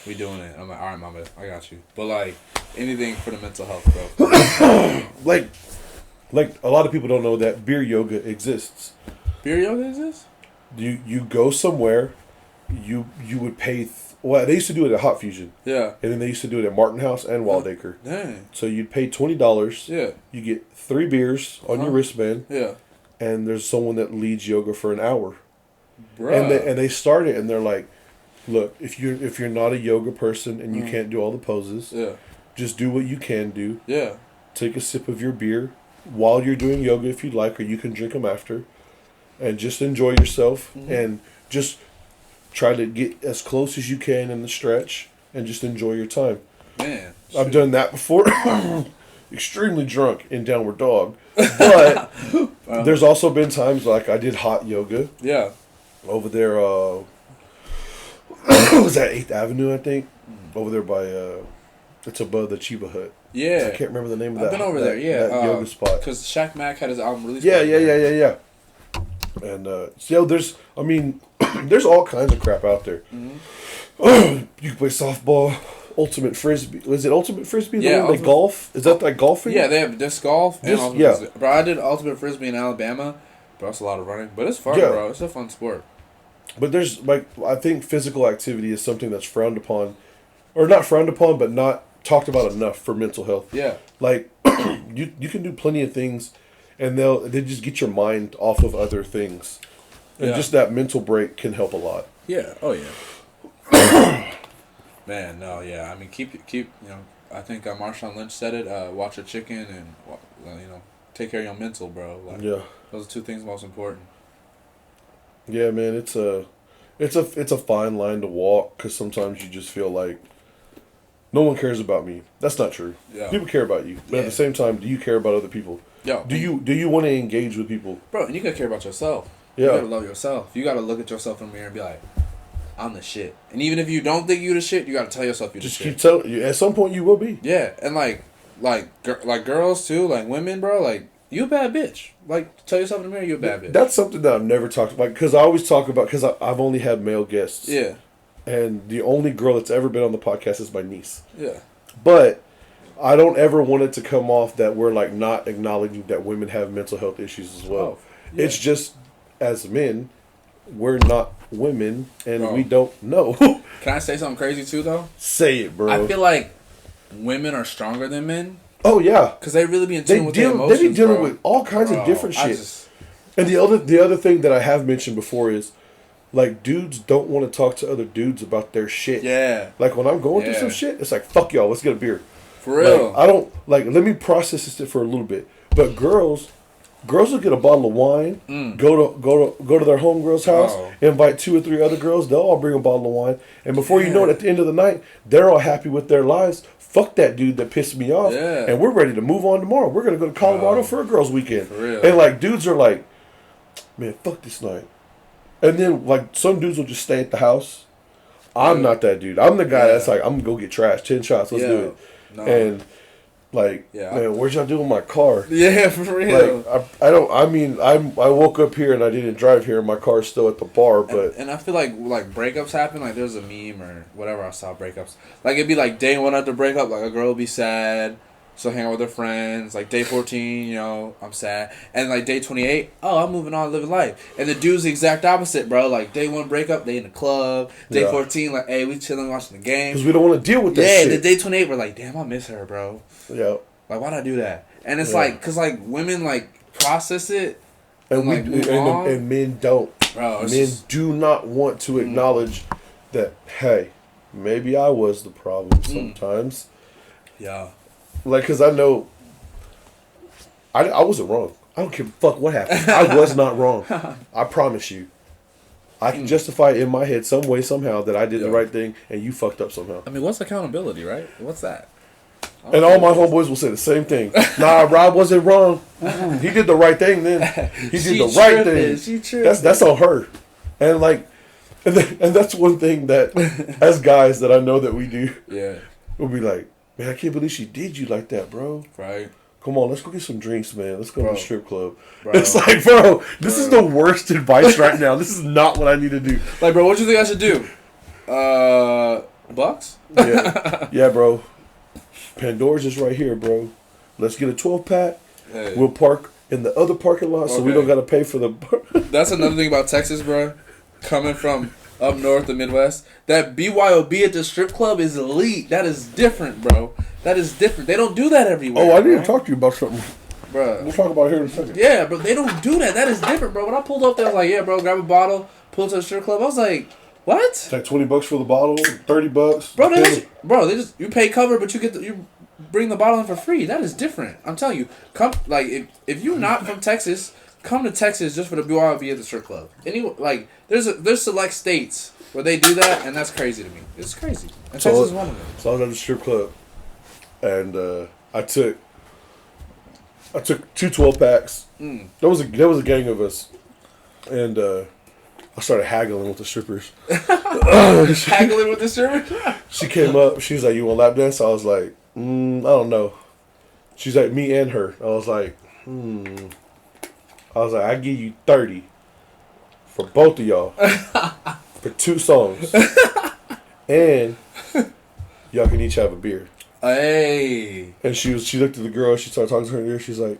we doing it. I'm like, all right, Mama, I got you. But like anything for the mental health, bro. like a lot of people don't know that beer yoga exists. Beer yoga exists? You go somewhere, you would pay. Well, they used to do it at Hot Fusion. Yeah. And then they used to do it at Martin House and Wildacre. Dang. So you'd pay $20. Yeah. You get 3 beers on your wristband. Yeah. And there's someone that leads yoga for an hour. Bruh. And they start it and they're like, look, if you're not a yoga person and you can't do all the poses, just do what you can do. Yeah. Take a sip of your beer while you're doing yoga if you'd like, or you can drink them after. And just enjoy yourself and just try to get as close as you can in the stretch and just enjoy your time. Man. I've done that before. Extremely drunk in Downward Dog. But there's also been times like I did hot yoga. Yeah. Over there, was that 8th Avenue, I think? Over there by, it's above the Chiba Hut. Yeah. I can't remember the name of that. I've been over there, yeah. That yoga spot. Because Shaq Mack had his album released. Yeah. And, so there's, I mean, there's all kinds of crap out there. You can play softball, ultimate frisbee. Was it ultimate frisbee? Yeah. Like golf? Is that like golfing? Yeah, they have disc golf. Yeah. Bro, I did ultimate frisbee in Alabama. Bro, that's a lot of running. But it's fun, bro. It's a fun sport. But there's, like, I think physical activity is something that's frowned upon. Or not frowned upon, but not talked about enough for mental health. Yeah. Like, you can do plenty of things, and they just get your mind off of other things. And just that mental break can help a lot. Yeah. Oh, yeah. Man, no, yeah. I mean, keep, you know, I think Marshawn Lynch said it, watch your chicken and, you know, take care of your mental, bro. Like, those are 2 things most important. Yeah, man, it's a fine line to walk because sometimes you just feel like no one cares about me. That's not true. Yeah. People care about you, but at the same time, do you care about other people? Yeah. Do you want to engage with people, bro? And you gotta care about yourself. Yeah. You gotta love yourself. You gotta look at yourself in the mirror and be like, I'm the shit. And even if you don't think you the shit, you gotta tell yourself you the shit. Just keep telling you. At some point, you will be. Yeah, and like girls too, like women, bro. Like you a bad bitch. Like tell yourself in the mirror, you a bad bitch. That's something that I've never talked about because I always talk about because I've only had male guests. Yeah. And the only girl that's ever been on the podcast is my niece. Yeah. But I don't ever want it to come off that we're like not acknowledging that women have mental health issues as well. Yeah. It's just as men, we're not women and we don't know. Can I say something crazy too though? Say it, bro. I feel like women are stronger than men. Oh yeah, because they really be in tune with their emotions. They be dealing with all kinds of different shit. And the other thing that I have mentioned before is, like, dudes don't want to talk to other dudes about their shit. Yeah. Like when I'm going through some shit, it's like fuck y'all, let's get a beer. For real. Like, I don't let me process this for a little bit. But girls will get a bottle of wine, go to their homegirl's house, invite 2 or 3 other girls. They'll all bring a bottle of wine, and before you know it, at the end of the night, they're all happy with their lives. Fuck that dude that pissed me off, and we're ready to move on tomorrow. We're gonna go to Colorado for a girls' weekend, for real. And like dudes are like, man, fuck this night, and then like some dudes will just stay at the house. I'm not that dude. I'm the guy that's like, I'm gonna go get trash, 10 shots, let's do it, and. Like, man, where'd y'all do with my car? Yeah, for real. Like, I woke up here and I didn't drive here and my car's still at the bar, but... And I feel like breakups happen, like there's a meme or whatever I saw breakups. Like, it'd be like day 1 after breakup, like a girl would be sad, so hang out with her friends. Like, day 14, you know, I'm sad. And like day 28, oh, I'm moving on, living life. And the dude's the exact opposite, bro. Like, day 1 breakup, they in the club. Day 14, like, hey, we chilling, watching the game. Because we don't want to deal with that shit. Yeah, the day 28, we're like, damn, I miss her, bro. Yeah. Like, why'd I do that? And it's like, because like women like process it and like and men don't. Bro, men do not want to acknowledge that, hey, maybe I was the problem sometimes. Yeah. Like, because I know I wasn't wrong. I don't give a fuck what happened. I was not wrong. I promise you. I can justify it in my head some way, somehow, that I did the right thing and you fucked up somehow. I mean, what's accountability, right? What's that? And all my homeboys will say the same thing. Nah, Rob wasn't wrong. He did the right thing then. He did the right thing. She tripped. That's on her. And like, and that's one thing that, as guys, that I know that we do. Yeah. We'll be like, man, I can't believe she did you like that, bro. Right. Come on, let's go get some drinks, man. Let's go to the strip club. Bro. It's like, bro, this is the worst advice right now. This is not what I need to do. Like, bro, what do you think I should do? Bucks? Yeah, bro. Pandora's is right here, bro. Let's get a 12-pack. Hey. We'll park in the other parking lot so we don't got to pay for the... That's another thing about Texas, bro. Coming from up north, the Midwest. That BYOB at the strip club is elite. That is different, bro. That is different. They don't do that everywhere. Oh, I need to talk to you about something. Bro. We'll talk about it here in a second. Yeah, but they don't do that. That is different, bro. When I pulled up there, I was like, yeah, bro, grab a bottle, pull to the strip club. I was like, what? It's like $20 for the bottle, $30. Bro, they just you pay cover, but you bring the bottle in for free. That is different. I'm telling you. Come like if you're not from Texas, come to Texas just for the BYOB at the strip club. Like there's select states where they do that, and that's crazy to me. It's crazy. And Texas is one of them. So I was at the strip club, and I took 2 12-packs. There was a gang of us, and I started haggling with the strippers. Haggling with the strippers? She came up. She was like, "You want lap dance?" I was like, "I don't know." She's like, "Me and her." I was like, "I give you 30 for both of y'all for 2 songs, and y'all can each have a beer." Hey. And she looked at the girl. She started talking to her in her ear. She's like,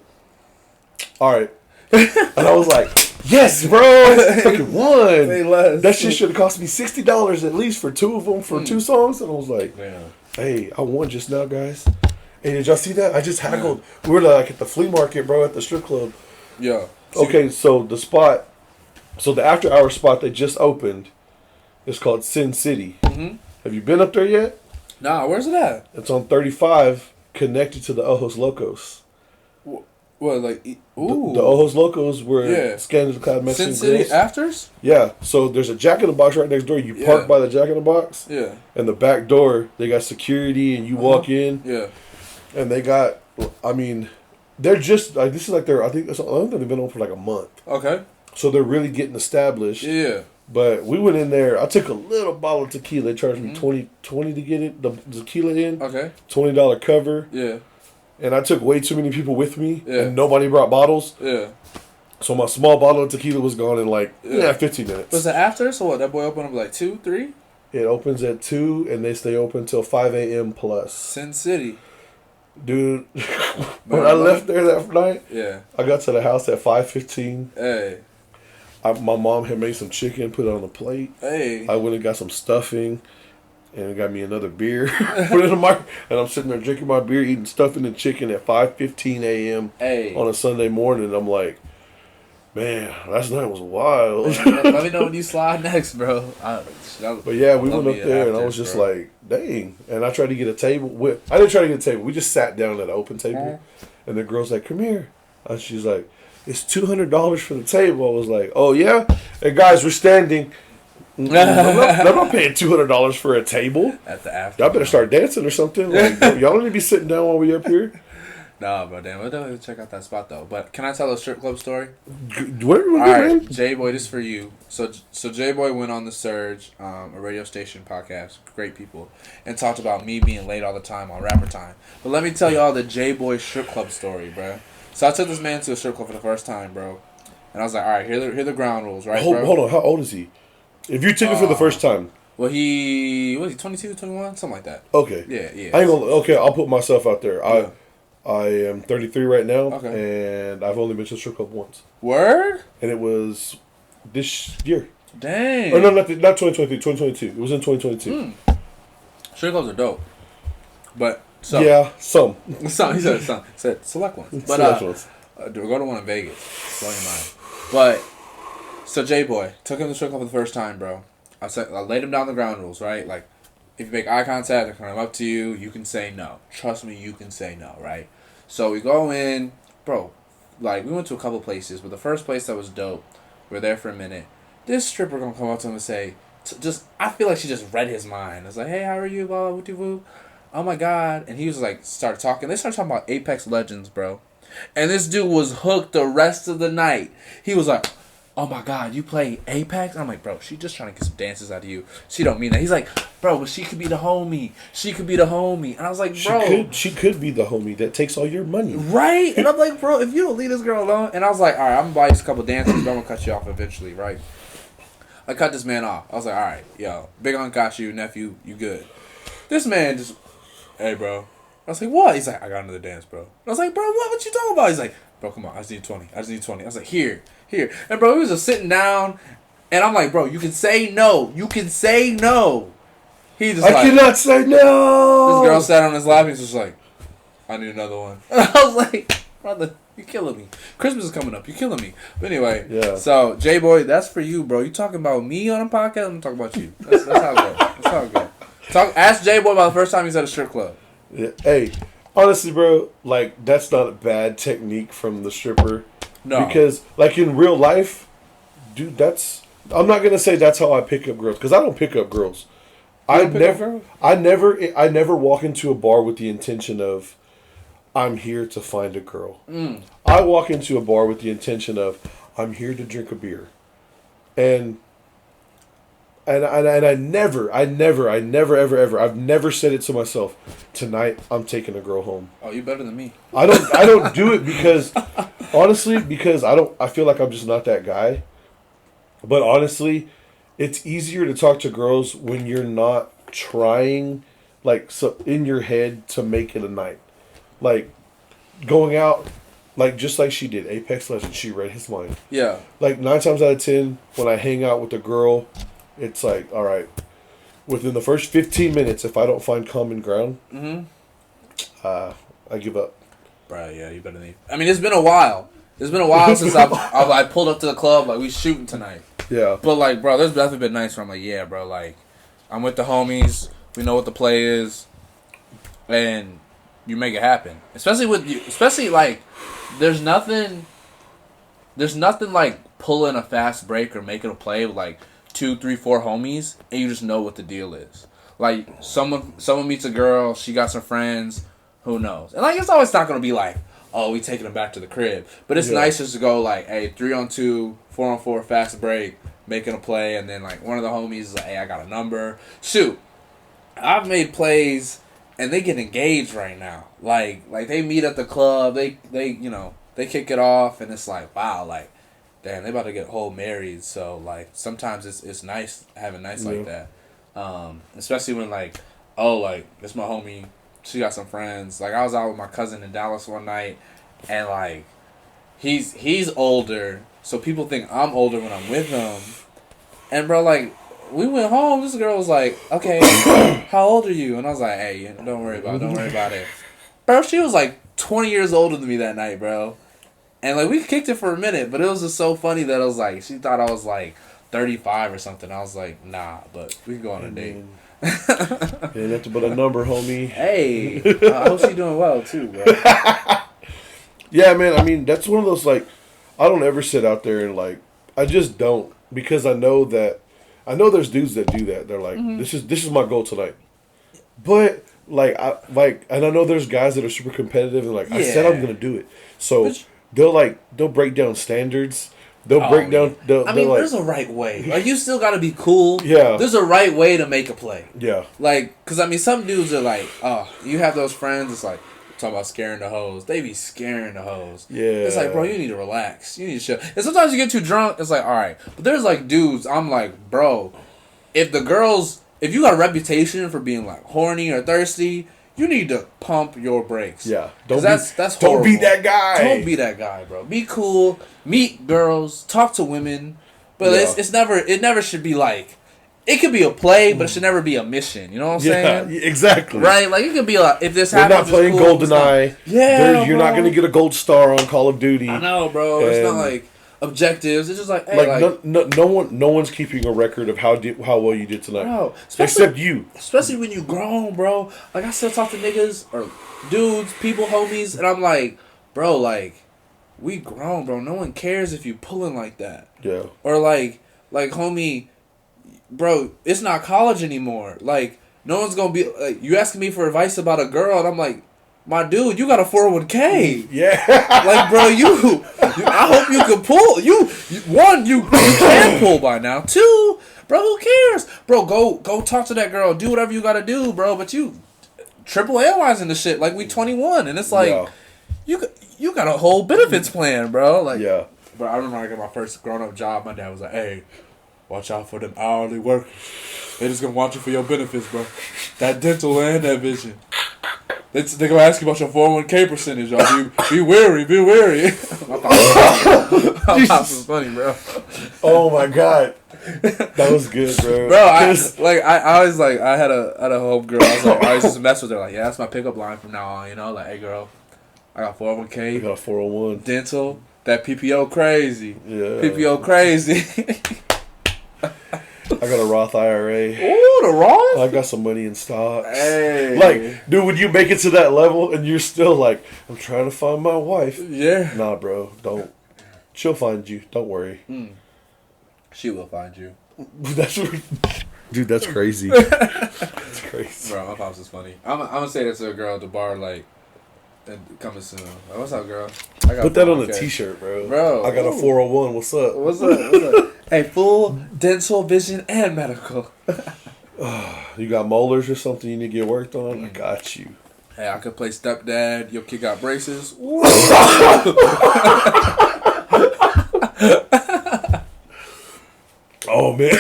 "All right," and I was like, "Yes, bro, I fucking won." That shit should have cost me $60 at least for 2 of them for 2 songs. And I was like, "Hey, I won just now, guys." Hey, did y'all see that? I just haggled. We were like at the flea market, bro, at the strip club. Yeah. Okay, so the after hour spot that just opened is called Sin City. Mm-hmm. Have you been up there yet? Nah, where's it at? It's on 35, connected to the Ojos Locos. What, like, ooh. The Ojos Locos were Scandals Cloud Mexican Sin City girls. Afters? Yeah, so there's a Jack in the Box right next door. You park by the Jack in the Box. Yeah. And the back door, they got security, and you walk in. Yeah. And they got, I mean, they're just, like, this is like I don't think they've been open for like a month. Okay. So they're really getting established. Yeah. But we went in there. I took a little bottle of tequila. They charged me $20 to get it, the tequila in. Okay. $20 cover. Yeah. And I took way too many people with me, and nobody brought bottles. Yeah. So my small bottle of tequila was gone in like 15 minutes. Was it after? So what? That boy opened up like 2, 3? It opens at 2, and they stay open till 5 a.m. plus. Sin City. Dude, when I left there that night, I got to the house at 5:15. Hey. My mom had made some chicken, put it on a plate. Hey. I went and got some stuffing. And got me another beer, put it in my, and I'm sitting there drinking my beer, eating stuffing and chicken at 5:15 a.m. on a Sunday morning. I'm like, man, last night was wild. Man, let me know when you slide next, bro. But yeah, we went up there, and I was just like, dang. And I tried to get a table. I didn't try to get a table. We just sat down at an open table, and the girl's like, come here. And she's like, it's $200 for the table. I was like, oh yeah? And guys, we're standing. I'm not paying $200 for a table. At the after. Y'all better start dancing or something. Like, y'all don't need to be sitting down while we up here. Nah, bro, damn. We'll definitely check out that spot, though. But can I tell a strip club story? Where All right, J-Boy, this is for you. So J-Boy went on The Surge, a radio station podcast, great people, and talked about me being late all the time on Rapper Time. But let me tell y'all the J-Boy strip club story, bro. So I took this man to a strip club for the first time, bro. And I was like, all right, here are the ground rules, right, bro? Hold on. How old is he? If you took it for the first time. Well, he 22, 21? Something like that. Okay. Yeah. I ain't gonna, okay, I'll put myself out there. Yeah. I am 33 right now. Okay. And I've only been to a strip club once. Word? And it was this year. Dang. Or no, not 2023, 2022. It was in 2022. Strip clubs are dope. But, some. Yeah, some. He said some. He said select ones. But, select ones. We'll go to one in Vegas. Blow your mind. But... So J-Boy took him to the strip club for the first time, bro. I laid him down the ground rules, right? Like, if you make eye contact, they come up to you, you can say no. Trust me, you can say no, right? So we go in, bro. like, we went to a couple places, but the first place that was dope, we were there for a minute. This stripper gonna come up to him and say, I feel like she just read his mind. It's like, hey, how are you? Blah, blah, blah, blah. Oh my God. And he was like, started talking. They started talking about Apex Legends, bro. And this dude was hooked the rest of the night. He was like, oh my God, you play Apex? I'm like, bro, she just trying to get some dances out of you. She don't mean that. He's like, bro, but she could be the homie. She could be the homie. And I was like, bro. She could be the homie that takes all your money. Right? And I'm like, bro, if you don't leave this girl alone. And I was like, all right, I'm going to buy you a couple dances, but I'm going to cut you off eventually, right? I cut this man off. I was like, all right, yo, big aunt got you, nephew, you good. This man just, hey, bro. I was like, what? He's like, I got another dance, bro. I was like, bro, what you talking about? He's like, bro, come on, I just need 20. I was like, here. And, bro, he was just sitting down, and I'm like, bro, you can say no. You can say no. He just I cannot say no. This girl sat on his lap, and he's just like, I need another one. And I was like, brother, you're killing me. Christmas is coming up. You're killing me. But anyway, yeah. So, J-Boy, that's for you, bro. You talking about me on a podcast? I'm talking about you. That's how it goes. Ask J-Boy about the first time he's at a strip club. Yeah. Hey, honestly, bro, like, that's not a bad technique from the stripper. No. Because, like, in real life, dude, I'm not going to say that's how I pick up girls, because I don't pick up girls. I never walk into a bar with the intention of, I'm here to find a girl. I walk into a bar with the intention of, I'm here to drink a beer. And I never, ever, I've never said it to myself, tonight I'm taking a girl home. Oh, you better than me. I don't do it because, honestly, I feel like I'm just not that guy. But honestly, it's easier to talk to girls when you're not trying, like, so in your head to make it a night. Like, going out, like, just like she did, Apex Legends, she read his mind. Yeah. Like, 9 times out of 10, when I hang out with a girl, it's like, all right, within the first 15 minutes, if I don't find common ground, I give up. Bro, yeah, you better than me. I mean, it's been a while. Since I pulled up to the club, like, we shooting tonight. Yeah. But, like, bro, there's definitely been nights where I'm like, yeah, bro, like, I'm with the homies, we know what the play is, and you make it happen. Especially, like, there's nothing like pulling a fast break or making a play with, like, 2, 3, 4 homies, and you just know what the deal is. Like, someone meets a girl, she got some friends, who knows? And, like, it's always not going to be like, oh, we taking them back to the crib. But it's nice just to go, like, hey, 3-on-2, 4-on-4, fast break, making a play, and then, like, one of the homies is like, hey, I got a number. Shoot, I've made plays, and they get engaged right now. Like they meet at the club, they kick it off, and it's like, wow, like, damn, they about to get whole married. So, like, sometimes it's nice having nights like that. Especially when, like, oh, like, this my homie, she got some friends. Like, I was out with my cousin in Dallas one night, and, like, he's older, so people think I'm older when I'm with him. And, bro, like, we went home, this girl was like, okay, how old are you? And I was like, hey, don't worry about it. Bro, she was, like, 20 years older than me that night, bro. And, like, we kicked it for a minute, but it was just so funny that I was like, she thought I was, like, 35 or something. I was like, nah, but we can go on a date. Ain't nothing but a number, homie. Hey, I hope she's doing well, too, bro. Yeah, man, I mean, that's one of those, like, I don't ever sit out there and, like, I just don't, because I know there's dudes that do that. They're like, this is my goal tonight. But, like, and I know there's guys that are super competitive and, like, I said I'm going to do it. So, they'll break down standards. They'll break down. There's a right way. Like, you still gotta be cool. Yeah. There's a right way to make a play. Yeah. Like, cause I mean, some dudes are like, oh, you have those friends. It's like, talk about scaring the hoes. They be scaring the hoes. Yeah. It's like, bro, you need to relax. You need to chill. And sometimes you get too drunk. It's like, all right. But there's like dudes. I'm like, bro, if you got a reputation for being like horny or thirsty, you need to pump your brakes. Yeah. That's horrible. Don't be that guy. Don't be that guy, bro. Be cool. Meet girls. Talk to women. But it never should be like, it could be a play, but it should never be a mission. You know what I'm saying? Yeah, exactly. Right? Like, it could be like, if this We're happens, not playing cool, GoldenEye. You're not going to get a gold star on Call of Duty. I know, bro. It's not like objectives. It's just like, hey, no one's keeping a record of how well you did tonight. Bro, except you. Especially when you grown, bro. Like, I still talk to niggas or dudes, people, homies, and I'm like, bro, like, we grown, bro. No one cares if you pulling like that. Yeah. Or like homie, bro, it's not college anymore. Like, no one's gonna be like, you asking me for advice about a girl, and I'm like, my dude, you got a 401k. Yeah. Like, bro, I hope you can pull. You can pull by now. 2, bro, who cares? Bro, go talk to that girl. Do whatever you gotta do, bro. But you triple analyzing the shit like we 21, and it's like, you got a whole benefits plan, bro. Like, yeah. But I remember when I got my first grown-up job, my dad was like, hey, watch out for them hourly workers. They just gonna want you for your benefits, bro. That dental and that vision. They gonna ask you about your 401k percentage, y'all. Be wary, be wary. My pops was funny, bro. Oh my god, that was good, bro. Bro, I always like, I had a homegirl. I was like, I used to mess with her. Like, yeah, that's my pickup line from now on. You know, like, hey, girl, I got 401k. I got a 401. Dental. That PPO crazy. Yeah. PPO crazy. I got a Roth IRA. Ooh, the Roth? I got some money in stocks. Hey. Like, dude, when you make it to that level and you're still like, I'm trying to find my wife. Yeah. Nah, bro, don't. She'll find you. Don't worry. She will find you. Dude, that's crazy. That's crazy. Bro, my pops is funny. I'm gonna say that to a girl at the bar, like, and coming soon. Like, what's up, girl? I got Put that on a t-shirt, bro. Bro. I got a 401. What's up? What's up? Hey, full dental, vision, and medical. You got molars or something you need to get worked on? I got you. Hey, I could play stepdad. Your kid got braces. Oh, man.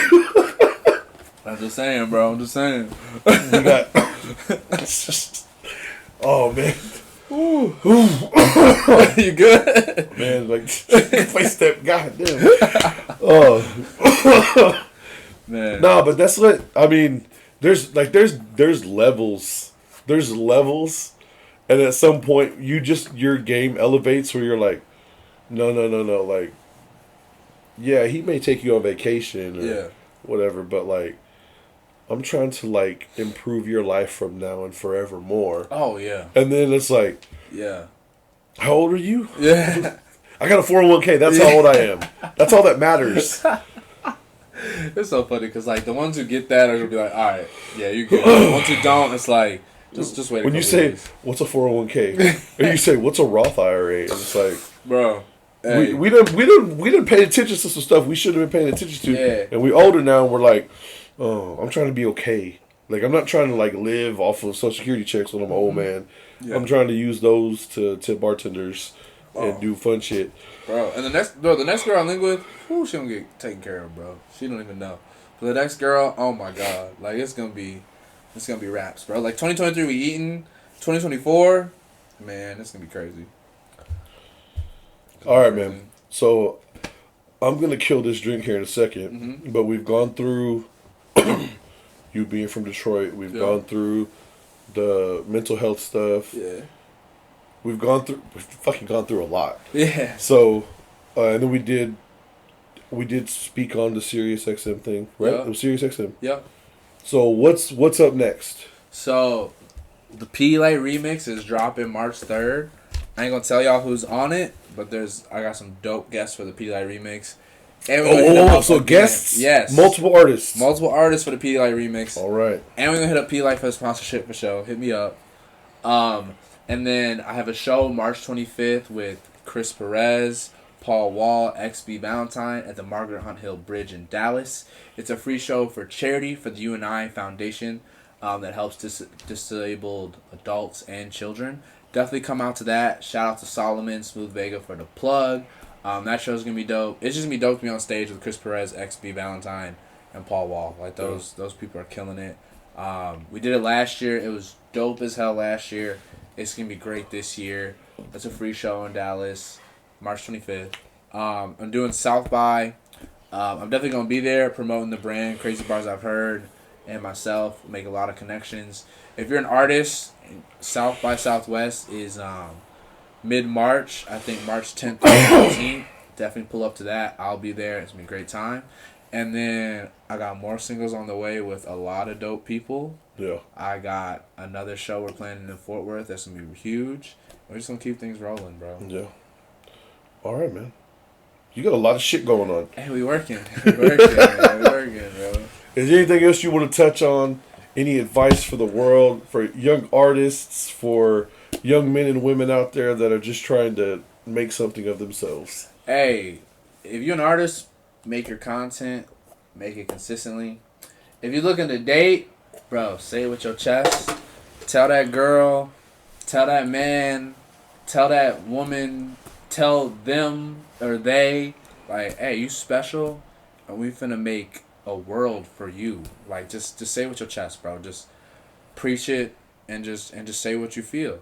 I'm just saying, bro. I'm just saying. You got... Oh, man. Ooh. You good? Man, like, play step, goddamn. Oh. Man. Nah, but that's what, I mean, there's levels. There's levels. And at some point, your game elevates where you're like, no. Like, yeah, he may take you on vacation or whatever, but, like, I'm trying to, like, improve your life from now and forevermore. Oh, yeah. And then it's like, yeah. How old are you? Yeah. I got a 401k. That's how old I am. That's all that matters. It's so funny because, like, the ones who get that are going to be like, all right, yeah, you good. The ones who don't, it's like, just wait a When you say, days. What's a 401k? Or you say, what's a Roth IRA? And it's like, bro. Hey. We didn't pay attention to some stuff we shouldn't have been paying attention to. Yeah. And we older now and we're like, oh, I'm trying to be okay. Like, I'm not trying to, like, live off of Social Security checks when I'm an old man. Yeah. I'm trying to use those to tip bartenders and do fun shit. Bro, and the next girl I link with, who she gonna get taken care of, bro. She don't even know. But the next girl, oh my god, like it's gonna be raps, bro. Like 2023 we eating, 2024, man, it's gonna be crazy. All right, man. So I'm gonna kill this drink here in a second, but we've gone through you being from Detroit. We've gone through the mental health stuff. Yeah. We've fucking gone through a lot. Yeah. So, and then we did speak on the Sirius XM thing, right? Yeah. It was Sirius XM. Yeah. So what's up next? So, the P-Light remix is dropping March 3rd. I ain't gonna tell y'all who's on it, but I got some dope guests for the P-Light remix. And so guests? Yes. Multiple artists for the P-Light remix. All right. And we're gonna hit up P-Light for the sponsorship for show. Hit me up. And then I have a show March 25th with Chris Perez, Paul Wall, XB Valentine at the Margaret Hunt Hill Bridge in Dallas. It's a free show for charity for the UNI Foundation that helps disabled adults and children. Definitely come out to that. Shout out to Solomon, Smooth Vega for the plug. That show's going to be dope. It's just going to be dope to be on stage with Chris Perez, XB Valentine, and Paul Wall. Like, those people are killing it. We did it last year. It was dope as hell last year. It's going to be great this year. That's a free show in Dallas, March 25th. I'm doing South by. I'm definitely going to be there promoting the brand, Crazy Bars I've Heard, and myself. Make a lot of connections. If you're an artist, South by Southwest is mid-March. I think March 10th to 15th. Definitely pull up to that. I'll be there. It's going to be a great time. And then I got more singles on the way with a lot of dope people. Yeah. I got another show we're planning in Fort Worth that's going to be huge. We're just going to keep things rolling, bro. Yeah. All right, man. You got a lot of shit going on. Hey, we working. We working, man. We working, bro. Is there anything else you want to touch on? Any advice for the world, for young artists, for young men and women out there that are just trying to make something of themselves? Hey, if you're an artist, make your content, make it consistently. If you're looking to date, bro, say it with your chest. Tell that girl, tell that man, tell that woman, tell them or they, like, hey, you special, and we finna make a world for you. Like, just say it with your chest, bro. Just preach it and just say what you feel.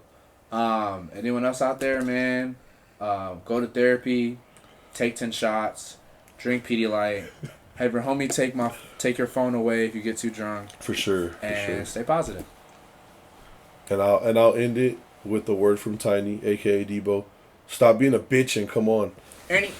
Anyone else out there, man, go to therapy, take 10 shots, drink Pedialyte. Have your homie take your phone away if you get too drunk. For sure. And stay positive. And I'll end it with the word from Tiny, aka Debo. Stop being a bitch and come on. Ernie.